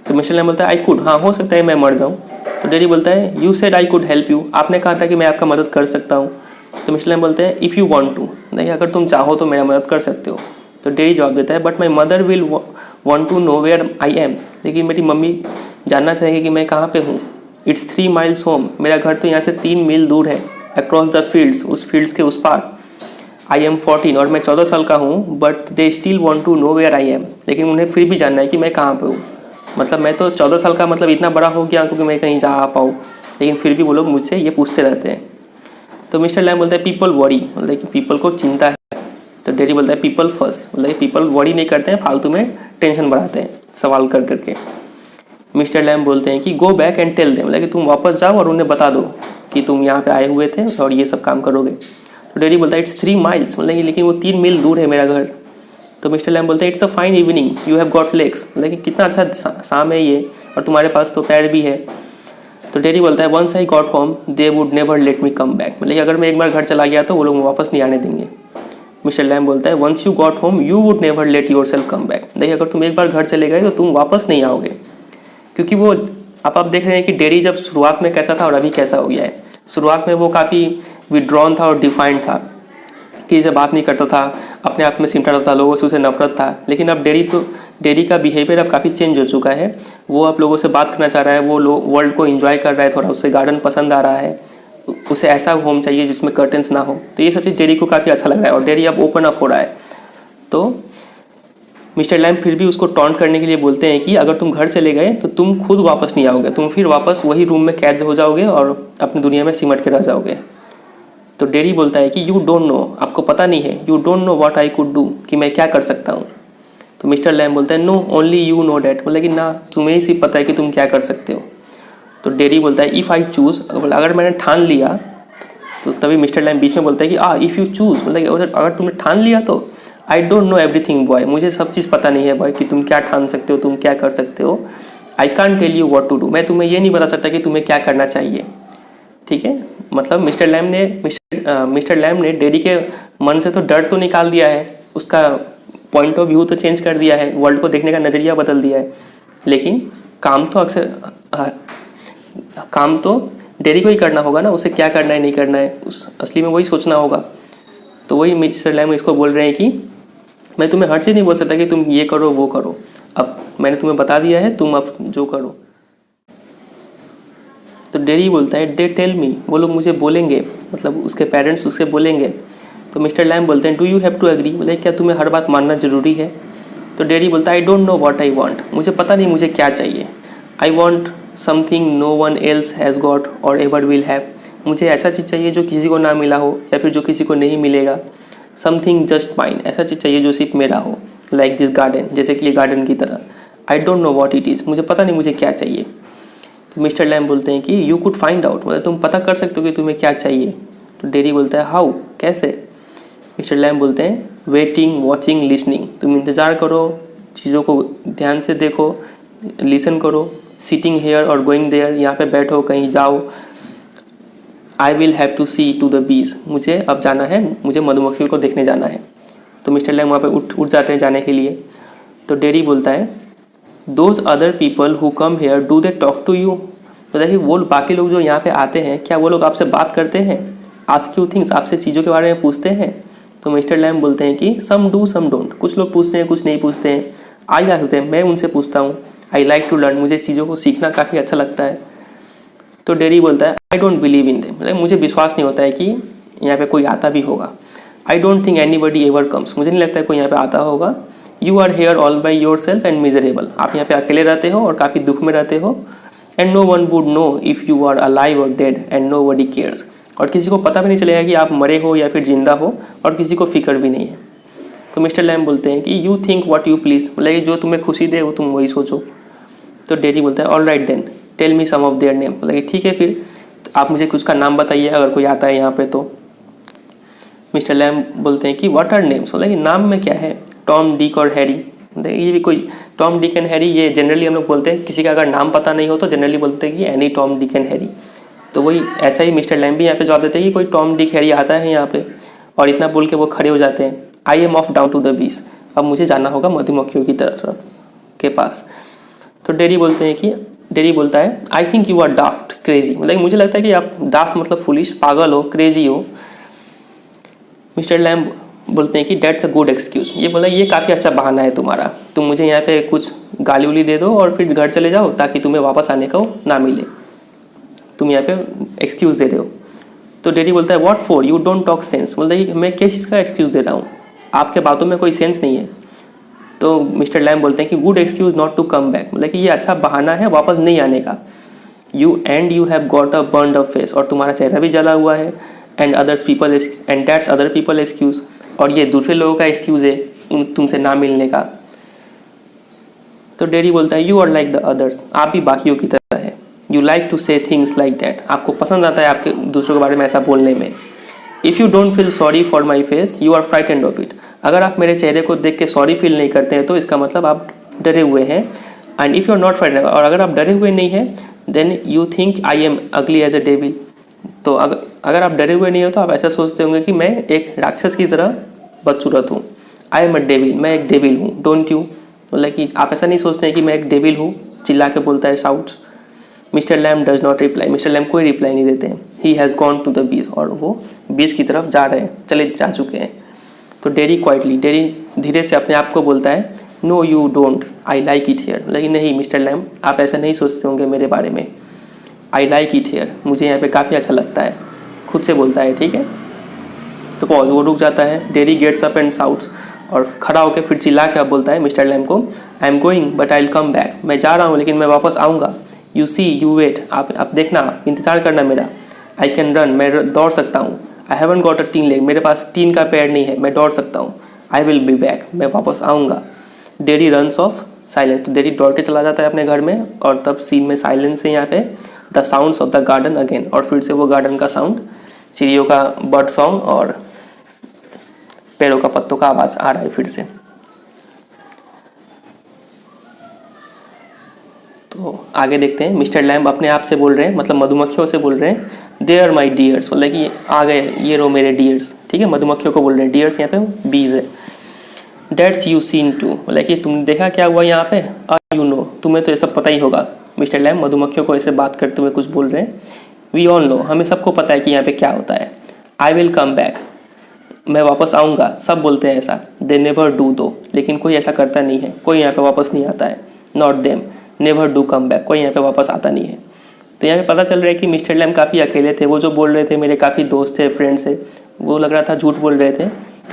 तो मिस्टर लैम बोलता है आई कुड, हाँ हो सकता है मैं मर जाऊँ। तो डेरी बोलता है you said I could help you, आपने कहा था कि मैं आपका मदद कर सकता हूँ। तो मिस्टर लैम बोलते हैं इफ़ यू वांट टू, नहीं अगर तुम चाहो तो मेरा मदद कर सकते हो। तो डेरी जवाब देता है but my mother will want to know where I am, लेकिन मेरी मम्मी जानना चाहेंगे कि मैं कहाँ पे हूँ। इट्स 3 miles होम, मेरा घर तो यहाँ से 3 मील दूर है। अक्रॉस द फील्ड्स, उस फील्ड्स के उस पार। आई एम 14, और मैं 14 साल का हूँ। But they still want to know where I am, लेकिन उन्हें फिर भी जानना है कि मैं कहाँ पे हूँ। मतलब मैं तो 14 साल का, मतलब इतना बड़ा हो गया क्योंकि मैं कहीं जा आ पाऊँ, लेकिन फिर भी वो लोग मुझसे ये पूछते रहते हैं। तो मिस्टर लैम बोलता है पीपल वरी, मतलब कि पीपल को चिंता है। तो डेरी बोलता है पीपल फर्स्ट, मतलब पीपल वरी नहीं करते हैं, फालतू में टेंशन बढ़ाते हैं सवाल कर करके। मिस्टर लैम बोलते हैं कि go back and tell them, मतलब कि तुम वापस जाओ और उन्हें बता दो कि तुम यहाँ पे आए हुए थे और ये सब काम करोगे। तो डेरी बोलता है इट्स 3 miles, मतलब लेकिन वो 3 मील दूर है मेरा घर। तो मिस्टर लैम बोलते हैं it's a fine evening you have got legs, मतलब कि कितना अच्छा शाम है ये और तुम्हारे पास तो पैर भी है। तो डेरी बोलता है once I got home they would never let me come back, मतलब अगर मैं एक बार घर चला गया तो वो लोग वापस नहीं आने देंगे। मिस्टर लैम बोलता है once you got home you would never let yourself come back, देखिए अगर तुम एक बार घर चले गए तो तुम वापस नहीं आओगे। क्योंकि वो आप देख रहे हैं कि डेरी जब शुरुआत में कैसा था और अभी कैसा हो गया है। शुरुआत में वो काफ़ी विड्रॉन था और डिफाइंड था, किसी से बात नहीं करता था, अपने आप में सिमटा रहता था, लोगों से उसे नफरत था। लेकिन अब डेरी का बिहेवियर अब काफ़ी चेंज हो चुका है। वो अब लोगों से बात करना चाह रहा है, वो वर्ल्ड को एंजॉय कर रहा है थोड़ा, उसे गार्डन पसंद आ रहा है, उसे ऐसा होम चाहिए जिसमें कर्टन्स ना हो। तो ये सब चीज़ डेरी को काफ़ी अच्छा लग रहा है और डेरी अब ओपन अप हो रहा है। तो मिस्टर लैम फिर भी उसको टॉन्ट करने के लिए बोलते हैं कि अगर तुम घर चले गए तो तुम खुद वापस नहीं आओगे, तुम फिर वापस वही रूम में कैद हो जाओगे और अपनी दुनिया में सिमट के रह जाओगे। तो डेरी बोलता है कि यू डोंट नो, आपको पता नहीं है, you don't know what I could do, कि मैं क्या कर सकता हूँ। तो मिस्टर लैम बोलता है no only you know that, मतलब कि ना तुम्हें ही सिर्फ पता है कि तुम क्या कर सकते हो। तो डेरी बोलता है इफ़ आई चूज़, अगर मैंने ठान लिया, तो तभी मिस्टर लैम बीच में बोलता है कि इफ़ यू चूज़, मतलब अगर तुमने ठान लिया तो आई डोंट नो एवरीथिंग बॉय, मुझे सब चीज़ पता नहीं है बॉय कि तुम क्या ठान सकते हो, तुम क्या कर सकते हो। I can't tell you what to do, मैं तुम्हें ये नहीं बता सकता कि तुम्हें क्या करना चाहिए। ठीक है, मतलब मिस्टर लैम ने डेरी के मन से तो डर तो निकाल दिया है, उसका पॉइंट ऑफ व्यू तो चेंज कर दिया है, वर्ल्ड को देखने का नज़रिया बदल दिया है, लेकिन काम तो डेरी को ही करना होगा ना, उसे क्या करना है नहीं करना है, उस असली में वही सोचना होगा। तो वही मिस्टर लैम इसको बोल रहे हैं कि मैं तुम्हें हर चीज़ नहीं बोल सकता कि तुम ये करो वो करो, अब मैंने तुम्हें बता दिया है, तुम अब जो करो। तो डेरी बोलता है दे टेल मी, वो लोग मुझे बोलेंगे, मतलब उसके पेरेंट्स उससे बोलेंगे। तो मिस्टर लैम बोलते हैं do you have to agree, मतलब क्या तुम्हें हर बात मानना ज़रूरी है। तो डेरी बोलता है I don't know what I want, मुझे पता नहीं मुझे क्या चाहिए। I want something no one else has got or ever will have, मुझे ऐसा चीज़ चाहिए जो किसी को ना मिला हो या फिर जो किसी को नहीं मिलेगा। समथिंग जस्ट माइन, ऐसा चीज़ चाहिए जो सिर्फ मेरा हो, लाइक दिस गार्डन, जैसे कि ये गार्डन की तरह। आई don't know what it is, मुझे पता नहीं मुझे क्या चाहिए। तो मिस्टर लैम बोलते हैं कि यू कुड फाइंड आउट, मतलब तुम पता कर सकते हो कि तुम्हें क्या चाहिए। तो डेरी बोलता है हाउ, कैसे। मिस्टर लैम बोलते हैं वेटिंग वॉचिंग लिसनिंग, तुम इंतज़ार करो, चीज़ों को ध्यान से देखो, लिसन करो, सिटिंग हेयर और गोइंग देयर, यहाँ पे बैठो कहीं जाओ। I will have to see to the bees, मुझे अब जाना है, मुझे मधुमक्खियों को देखने जाना है। तो मिस्टर लैम वहाँ पे उठ जाते हैं जाने के लिए। तो डेरी बोलता है those other people who come here do they talk to you, तो देखिए वो बाकी लोग जो यहाँ पे आते हैं क्या वो लोग आपसे बात करते हैं, आस्क यू थिंग्स, आपसे चीज़ों के बारे में पूछते हैं। तो मिस्टर लैम बोलते हैं कि सम डू सम डोंट, कुछ लोग पूछते हैं कुछ नहीं पूछते हैं। आई आस्क देम, मैं उनसे पूछता हूँ। आई लाइक टू लर्न, मुझे चीज़ों को सीखना काफ़ी अच्छा लगता है। तो डेरी बोलता है I don't believe in them, मतलब मुझे विश्वास नहीं होता है कि यहाँ पे कोई आता भी होगा। I don't think anybody ever comes, मुझे नहीं लगता है कोई यहाँ पे आता होगा। You are here all by yourself and miserable, आप यहाँ पे अकेले रहते हो और काफ़ी दुख में रहते हो। And no one would know if you are alive और dead and nobody cares, और किसी को पता भी नहीं चलेगा कि आप मरे हो या फिर जिंदा हो, और किसी को फिक्र भी नहीं है। तो मिस्टर लैम बोलते हैं कि you think what you please, मतलब जो तुम्हें खुशी दे वो तुम वही सोचो। तो डेरी बोलता है all right then tell me some of their names, मतलब ठीक है फिर तो आप मुझे कुछ का नाम बताइए अगर कोई आता है यहाँ पे। तो मिस्टर लैम बोलते हैं कि व्हाट आर नेम्स, मतलब नाम में क्या है, टॉम डिक और हैरी। ये भी कोई टॉम डिक एंड हैरी, ये जनरली हम लोग बोलते हैं, किसी का अगर नाम पता नहीं हो तो जनरली बोलते हैं कि any Tom Dick and Harry. तो वही ऐसा ही मिस्टर लैम भी यहाँ पे जवाब देते हैं कि कोई टॉम डिक हैरी आता है यहाँ पे, और इतना बोल के वो खड़े हो जाते हैं। I am off down to the bees, अब मुझे जाना होगा मधुमक्खियों की तरफ के पास। तो डेरी बोलता है I think you are daft crazy, मतलब मुझे लगता है कि आप डाफ्ट मतलब फुलिश, पागल हो, क्रेजी हो। मिस्टर लैम बोलते हैं कि डेट्स अ गुड एक्सक्यूज़, ये बोला ये काफ़ी अच्छा बहाना है तुम्हारा, तुम मुझे यहाँ पे कुछ गाली उली दे दो और फिर घर चले जाओ ताकि तुम्हें वापस आने का ना मिले, तुम यहाँ पे एक्सक्यूज़ दे रहे हो। तो डेरी बोलता है what for, you don't talk sense, बोलता है कि मैं किस चीज़ का एक्सक्यूज़ दे रहा हूँ, आपके बातों में कोई सेंस नहीं है। तो मिस्टर लैम बोलते हैं कि good excuse not to come back, मतलब कि ये अच्छा बहाना है वापस नहीं आने का। You have got a burned up face, और तुम्हारा चेहरा भी जला हुआ है। And that's other people excuse, और ये दूसरे लोगों का एक्सक्यूज़ है तुमसे ना मिलने का। तो डेरी बोलता है you are like the others, आप भी बाकियों की तरह है। You like to say things like that, आपको पसंद आता है आपके दूसरों के बारे में ऐसा बोलने में। If you don't feel sorry for my face you are frightened of it, अगर आप मेरे चेहरे को देख के सॉरी फील नहीं करते हैं तो इसका मतलब आप डरे हुए हैं। And if you are not frightened, और अगर आप डरे हुए नहीं हैं then you think I am ugly as a devil, तो अगर आप डरे हुए नहीं हो तो आप ऐसा सोचते होंगे कि मैं एक राक्षस की तरह बदसूरत हूँ। आई एम अ डेविल, मैं एक डेविल हूँ, डोंट यू, मतलब कि आप ऐसा नहीं सोचते हैं कि मैं एक डेविल हूँ, चिल्ला के बोलता है shouts. Mr Lamb does not reply, Mr Lamb कोई रिप्लाई नहीं देते हैं। He has gone to the beach, और वो बीच की तरफ जा चुके हैं। तो डेरी धीरे से अपने आप को बोलता है no you don't, I like it here, लेकिन नहीं मिस्टर लैम आप ऐसा नहीं सोचते होंगे मेरे बारे में। आई लाइक इट हेयर, मुझे यहाँ पे काफ़ी अच्छा लगता है, खुद से बोलता है, ठीक है। तो पॉज, वो रुक जाता है। Derry gets up and shouts, और खड़ा होकर फिर चिल्ला के अब बोलता है मिस्टर लैम को आई am going but I will come back, मैं जा रहा हूँ लेकिन मैं वापस आऊँगा। यू सी यू वेट, आप देखना, इंतज़ार करना मेरा। आई कैन रन, मैं दौड़ सकता हूँ। I haven't got a tin leg, मेरे पास टीन का पैर नहीं है, मैं दौड़ सकता हूँ. आई विल बी बैक, मैं वापस आऊँगा. डेडी रन्स ऑफ साइलेंस, तो डेडी दौड़ के चला जाता है अपने घर में और तब सीन में साइलेंस है यहाँ पे. The sounds of the garden again, और फिर से वो गार्डन का साउंड, चिड़ियों का बर्ड सॉन्ग और पेड़ों का पत्तों का आवाज़ आ रहा है फिर से. तो आगे देखते हैं. मिस्टर लैम्ब अपने आप से बोल रहे हैं, मतलब मधुमक्खियों से बोल रहे हैं. दे आर माई डियर्स, मतलब कि आ गए, ये रो मेरे डियर्स. ठीक है, मधुमक्खियों को बोल रहे हैं. डियर्स यहाँ पे बीज है. डेट्स यू सीन टू, मतलब कि तुमने देखा क्या हुआ यहाँ पे. यू नो, तुम्हें तो ये सब पता ही होगा. मिस्टर लैम्ब मधुमक्खियों को ऐसे बात करते हुए कुछ बोल रहे हैं. वी ऑल नो, हमें सबको पता है कि यहाँ पे क्या होता है. आई विल कम बैक, मैं वापस आऊँगा. सब बोलते हैं ऐसा. दे नेवर डू दो, लेकिन कोई ऐसा करता नहीं है, कोई यहाँ पे वापस नहीं आता है. Not them, never do come back, कोई यहाँ पे वापस आता नहीं है. तो यहाँ पे पता चल रहा है कि मिस्टर लैम्ब काफ़ी अकेले थे. वो जो बोल रहे थे मेरे काफ़ी दोस्त थे, फ्रेंड्स थे, वो लग रहा था झूठ बोल रहे थे,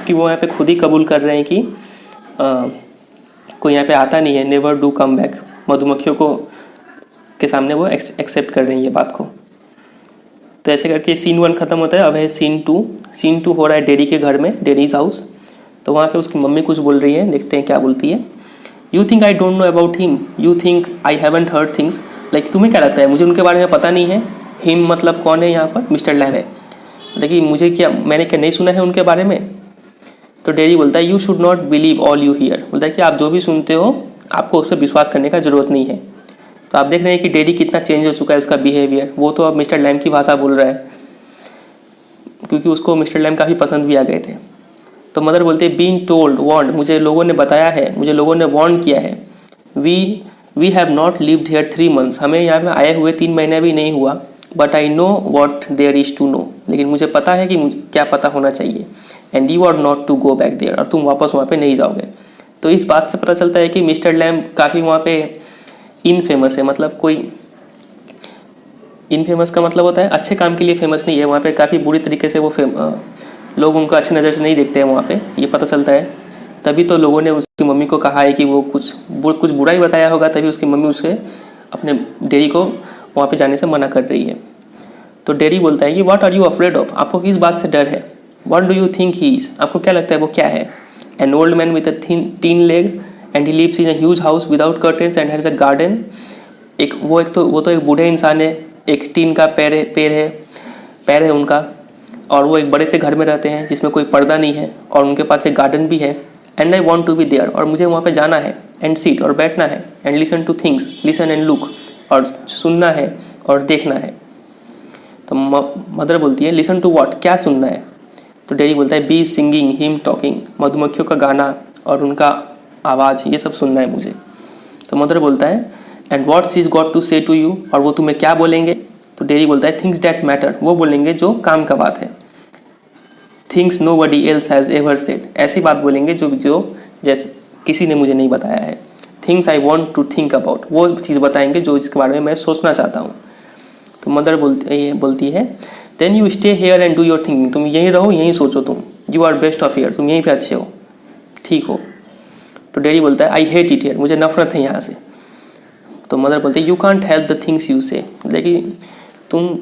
कि वो यहाँ पे खुद ही कबूल कर रहे हैं कि कोई यहाँ पे आता नहीं है. नेवर डू कम बैक, मधुमक्खियों को के सामने वो एक्सेप्ट कर रही है ये बात को. तो ऐसे करके सीन 1 ख़त्म होता है. अब है सीन 2. सीन 2 हो रहा है डेडी के घर में, डेडीज हाउस. तो वहाँ पे उसकी मम्मी कुछ बोल रही है, देखते हैं क्या बोलती है. You think I don't know about him, you think I haven't heard things, like तुम्हें क्या लगता है मुझे उनके बारे में पता नहीं है. हिम मतलब कौन है यहाँ पर, मिस्टर लैम्ब है. देखिए मुझे क्या, मैंने क्या नहीं सुना है उनके बारे में. तो डेडी बोलता है you should not believe all you here, बोलता है कि आप जो भी सुनते हो आपको उस पर विश्वास करने का ज़रूरत नहीं है. तो आप देख रहे हैं कि डेडी कितना चेंज हो चुका है उसका बिहेवियर. वो तो अब मिस्टर लैम्ब की भाषा बोल रहा है, क्योंकि उसको मिस्टर लैम्ब काफ़ी पसंद भी आ गए थे. तो मदर बोलते हैं बीइंग टोल्ड, वार्न्ड, मुझे लोगों ने बताया है, मुझे लोगों ने वार्न किया है. We have not lived here 3 months, हमें यहाँ पे आए हुए 3 महीने भी नहीं हुआ. But I know what there is to know, लेकिन मुझे पता है कि क्या पता होना चाहिए. And you are not to go back there, और तुम वापस वहाँ पे नहीं जाओगे. तो इस बात से पता चलता है कि मिस्टर लैम्ब काफ़ी वहाँ पे इनफेमस है. मतलब कोई इनफेमस का मतलब होता है अच्छे काम के लिए फेमस नहीं है. वहाँ पे काफ़ी बुरी तरीके से वो लोग उनको अच्छी नज़र से नहीं देखते हैं वहाँ पे, ये पता चलता है. तभी तो लोगों ने उसकी मम्मी को कहा है कि वो कुछ बुरा ही बताया होगा, तभी उसकी मम्मी उसे अपने डेडी को वहाँ पे जाने से मना कर रही है. तो डेडी बोलता है कि what are you afraid of, आपको किस बात से डर है. What do you think he is, आपको क्या लगता है वो क्या है. An old man with a tin leg and he lives in a huge house without curtains and has a garden. वो तो एक बूढ़े इंसान है, एक टीन का पैर है उनका, और वो एक बड़े से घर में रहते हैं जिसमें कोई पर्दा नहीं है, और उनके पास एक गार्डन भी है. And I want to be there, और मुझे वहाँ पे जाना है. एंड सीट, और बैठना है. And listen two things, listen and look, और सुनना है और देखना है. तो मदर बोलती है लिसन टू व्हाट, क्या सुनना है. तो डैडी बोलता है बी सिंगिंग हिम टॉकिंग, मधुमक्खियों का गाना और उनका आवाज़, ये सब सुनना है मुझे. तो मदर बोलता है and what she is got to say to you, और वो तुम्हें क्या बोलेंगे. तो डैडी बोलता है थिंग्स डैट मैटर, वो बोलेंगे जो काम का बात है. Things nobody else has ever said, ऐसी बात बोलेंगे जो जैसे किसी ने मुझे नहीं बताया है. Things I want to think about, वो चीज़ बताएंगे जो इसके बारे में मैं सोचना चाहता हूँ. तो मदर बोलती है then you stay here and do your thinking, तुम यहीं रहो, यहीं सोचो, तुम you are best off here, तुम यहीं पे अच्छे हो, ठीक हो. तो डैडी बोलता है आई हेट इट हेयर, मुझे नफरत है यहाँ से. तो मदर बोलती है you can't help the things you से, लेकिन तुम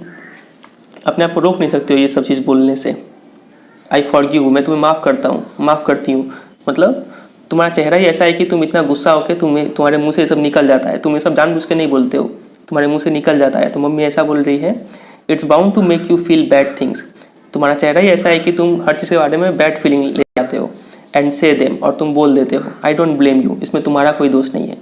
अपने आप को रोक नहीं सकते हो ये सब चीज़ बोलने से. आई फॉरगिव, मैं तुम्हें माफ़ करती हूँ. मतलब तुम्हारा चेहरा ही ऐसा है कि तुम इतना गुस्सा होकर तुम्हारे मुंह से ये सब निकल जाता है. तुम ये सब जानबूझ के नहीं बोलते हो, तुम्हारे मुंह से निकल जाता है. तो मम्मी ऐसा बोल रही है it's bound to make you feel bad things, तुम्हारा चेहरा ही ऐसा है कि तुम हर चीज़ के बारे में बैड फीलिंग ले जाते हो. एंड से देम, और तुम बोल देते हो. आई डोंट ब्लेम यू, इसमें तुम्हारा कोई दोष नहीं है.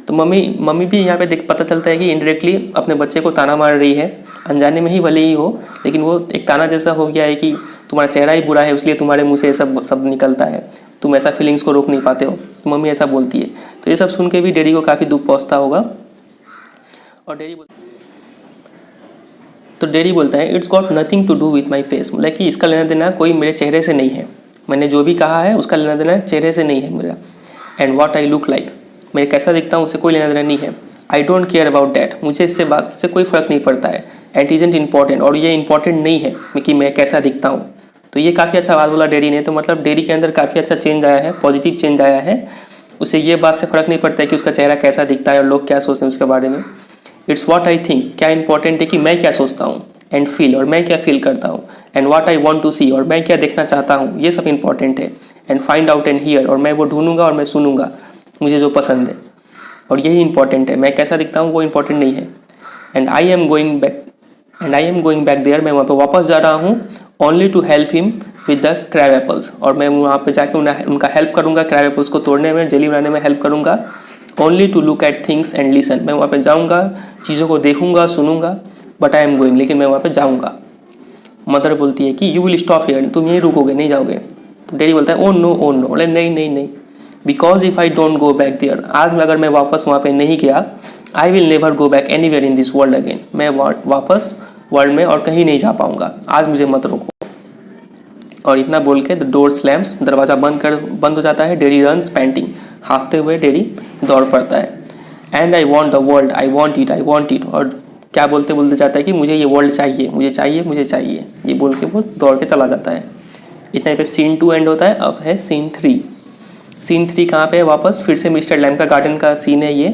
तो मम्मी भी यहाँ पे पता चलता है कि इनडायरेक्टली अपने बच्चे को ताना मार रही है, अनजाने में ही भले ही हो, लेकिन वो एक ताना जैसा हो गया है कि तुम्हारा चेहरा ही बुरा है, इसलिए तुम्हारे मुंह से ये सब शब्द निकलता है, तुम ऐसा फीलिंग्स को रोक नहीं पाते हो. तो मम्मी ऐसा बोलती है. तो ये सब सुन के भी डैडी को काफ़ी दुख पहुँचता होगा. और डैडी बोलता है it's got nothing to do with my face, मतलब कि इसका लेना देना कोई मेरे चेहरे से नहीं है, मैंने जो भी कहा है उसका लेना देना चेहरे से नहीं है मेरा. And what I look like, मैं कैसा दिखता हूँ उससे कोई लेना देना नहीं है. I don't care about that, मुझे इससे बात से कोई फ़र्क नहीं पड़ता है. एंड इज़ंट इम्पॉर्टेंट, और ये इंपॉर्टेंट नहीं है कि मैं कैसा दिखता हूँ. तो ये काफ़ी अच्छा बात बोला डैडी ने. तो मतलब डैडी के अंदर काफ़ी अच्छा चेंज आया है, पॉजिटिव चेंज आया है. उसे ये बात से फ़र्क नहीं पड़ता है कि उसका चेहरा कैसा दिखता है और लोग क्या सोचते हैं उसके बारे में. इट्स व्हाट आई थिंक, क्या इंपॉर्टेंट है कि मैं क्या सोचता हूँ. एंड फील, और मैं क्या फील करता हूँ, and what I want to see, और मैं क्या देखना चाहता हूँ, ये सब इंपॉर्टेंट है। And find out and here, और मैं वो ढूंढूंगा और मैं सुनूंगा मुझे जो पसंद है, और यही इंपॉर्टेंट है। मैं कैसा दिखता हूँ वो इंपॉर्टेंट नहीं है। And I am going back there, मैं वहाँ पे वापस जा रहा हूँ, only to help him with the crab apples, और मैं वहाँ पे जाके उनका हेल्प करूँगा, क्रैब एप्पल्स को तोड़ने में, जेली बनाने में हेल्प करूँगा। Only to look at things and listen, मैं वहाँ पे जाऊँगा, चीज़ों को देखूँगा, सुनूंगा, बट आई एम गोइंग, लेकिन मैं वहाँ पे जाऊँगा। मदर बोलती है कि यू विल स्टॉप हियर, तुम यहीं रुकोगे, नहीं जाओगे। तो डैडी बोलता है ओ नो, बोले नहीं नहीं नहीं, because if I don't go back there, आज में अगर मैं वापस वहाँ पे नहीं गया, I will never go back anywhere in this world again, मैं वापस वर्ल्ड में और कहीं नहीं जा पाऊँगा, आज मुझे मत रोको। और इतना बोल के द डोर स्लैम्स, दरवाज़ा बंद हो जाता है। डैडी रन्स पैंटिंग, हाँफते हुए डैडी दौड़ पड़ता है। And I want the world, I want it, और क्या बोलते बोलते जाता है कि मुझे ये वर्ल्ड चाहिए, मुझे चाहिए, मुझे चाहिए, ये बोल के वो दौड़ के चला जाता है। इतना पे सीन 2 एंड होता है। अब है सीन 3। सीन 3 कहाँ पे है? वापस फिर से मिस्टर लैम का गार्डन का सीन है ये।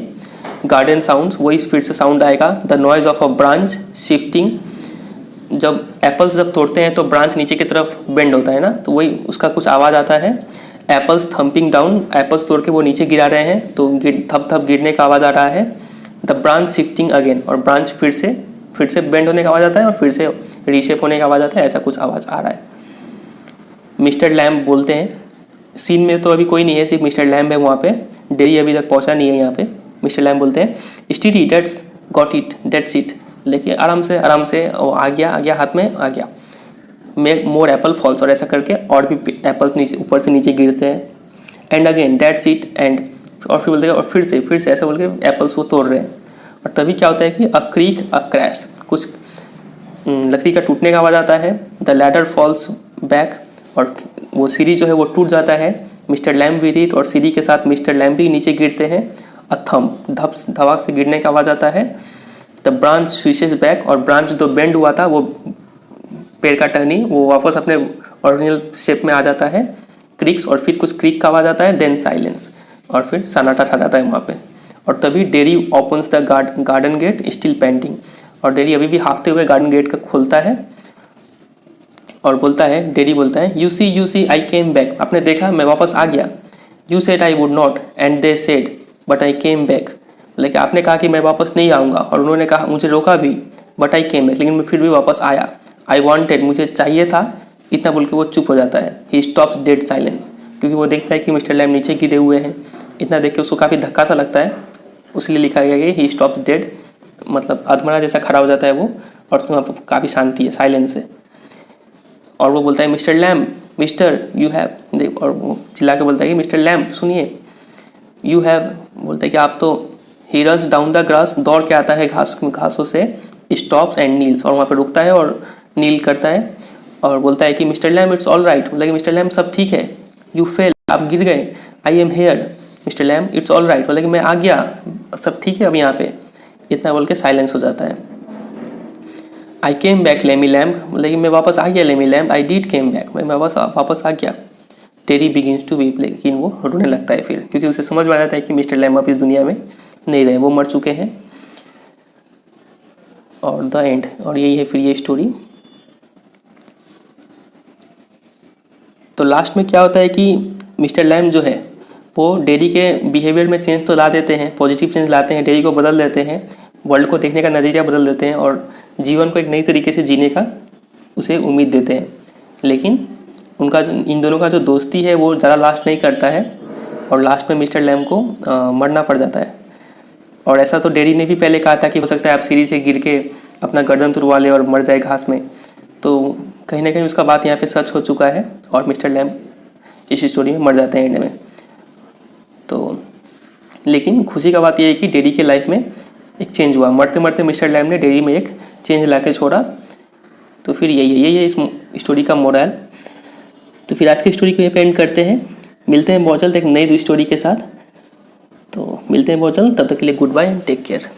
गार्डन साउंड्स, वही फिर से साउंड आएगा, the noise of a branch shifting. जब एप्पल्स जब तोड़ते हैं तो ब्रांच नीचे की तरफ बेंड होता है ना, तो वही उसका कुछ आवाज़ आता है। एप्पल्स थम्पिंग डाउन, एप्पल्स तोड़ के वो नीचे गिरा रहे हैं, तो थप थप गिरने का आवाज़ आ रहा है। द ब्रांच शिफ्टिंग अगेन, और ब्रांच फिर से बेंड होने का आवाज़ आता है, और फिर से रीशेप होने का आवाज़ आता है, ऐसा कुछ आवाज़ आ रहा है। मिस्टर लैम्ब बोलते हैं, सीन में तो अभी कोई नहीं है, सिर्फ मिस्टर लैम्ब है वहाँ पे, डैडी अभी तक पहुँचा नहीं है यहाँ पे। मिस्टर लैम्ब बोलते हैं steady, that's got it, that's it, लेकिन आराम से वो आ गया हाथ में आ गया। मेक मोर एप्पल फॉल्स, और ऐसा करके और भी एप्पल्स नीचे ऊपर से नीचे गिरते हैं। And again that's it, and और फिर बोलते हैं, और फिर से ऐसा बोल के एप्पल्स को तोड़ रहे हैं। और तभी क्या होता है कि अ क्रीक अ क्रैश, कुछ लकड़ी का टूटने का आवाज़ आता है। द लैडर फॉल्स बैक, और वो सीढ़ी जो है वो टूट जाता है। मिस्टर लैम्ब विद इट, और सीढ़ी के साथ मिस्टर लैम्ब भी नीचे गिरते हैं। अ थंप, धवाक से गिरने का आवाज़ आता है। द ब्रांच स्विचेस बैक, और ब्रांच जो बेंड हुआ था वो पेड़ का टहनी वो वापस अपने ओरिजिनल शेप में आ जाता है। क्रिक्स, और फिर कुछ क्रिक का आवाज़ आता है। देन साइलेंस, और फिर सन्नाटा छा जाता है वहाँ पे। और तभी daddy opens the garden gate still panting, और डैडी अभी भी हाँफते हुए गार्डन गेट का खोलता है और बोलता है, डैडी बोलता है you see I came back, आपने देखा मैं वापस आ गया। You said I would not and they said but I came back, लेकिन आपने कहा कि मैं वापस नहीं आऊँगा, और उन्होंने कहा मुझे रोका भी, बट आई केम बैक, लेकिन मैं फिर भी वापस आया। आई वॉन्टेड, मुझे चाहिए था, इतना बोल के वो चुप हो जाता है। ही स्टॉप्स डेड साइलेंस, क्योंकि वो देखता है कि मिस्टर लैम्ब नीचे गिरे हुए हैं। इतना देख के उसको काफ़ी धक्का सा लगता है, उसलिए लिखा गया कि ही स्टॉप्स डेड, मतलब अधमरा जैसा खड़ा हो जाता है वो, और वहाँ पर काफ़ी शांति है, साइलेंस है। और वो बोलता है mister lamb, mister you have, और वो चिल्ला के बोलता है कि मिस्टर लैम्ब सुनिए, यू हैव, बोलता है कि आप तो, he runs down the grass, दौड़ के आता है घासों से, स्टॉप्स एंड नील्स, और वहाँ पे रुकता है और नील करता है, और बोलता है कि mister lamb it's all right, बोला कि मिस्टर लैम्ब सब ठीक है। यू फेल, आप गिर गए। आई am hair mister lamb it's all right, बोला कि मैं आ गया, सब ठीक है अब यहाँ पे। इतना बोल के साइलेंस हो जाता है। I came back Lamey Lamb, लेकिन मैं वापस आ गया Lamey Lamb. I did came back, मैं वापस आ गया। टेरी बिगिंस टू वीप, लेकिन वो रोने लगता है फिर, क्योंकि उसे समझ में आ जाता है कि मिस्टर लैम्ब अब इस दुनिया में नहीं रहे, वो मर चुके हैं। और द एंड, और यही है फिर ये स्टोरी। तो लास्ट में क्या होता है कि मिस्टर लैम्ब जो है वो डैडी के बिहेवियर में चेंज तो ला देते हैं, पॉजिटिव चेंज लाते हैं, डैडी को बदल देते हैं, वर्ल्ड को देखने का नज़रिया बदल देते हैं, और जीवन को एक नई तरीके से जीने का उसे उम्मीद देते हैं। लेकिन उनका इन दोनों का जो दोस्ती है वो ज़्यादा लास्ट नहीं करता है, और लास्ट में मिस्टर लैम्ब को मरना पड़ जाता है। और ऐसा तो डैडी ने भी पहले कहा था कि हो सकता है आप सीढ़ी से गिर के अपना गर्दन तुड़वा ले और मर जाए घास में, तो कहीं ना कहीं उसका बात यहाँ पे सच हो चुका है, और मिस्टर लैम्ब इस स्टोरी में मर जाते हैं एंड में। तो लेकिन खुशी का बात यह है कि डैडी के लाइफ में एक चेंज हुआ, मरते मरते मिस्टर लैम्ब ने डैडी में एक चेंज ला के छोड़ा। तो फिर यही है इस स्टोरी का मोरल। तो फिर आज की स्टोरी को ये पे एंड करते हैं, मिलते हैं बहुत जल्द एक नई स्टोरी के साथ। तो मिलते हैं बहुत जल्द, तब तक के लिए goodbye and take care.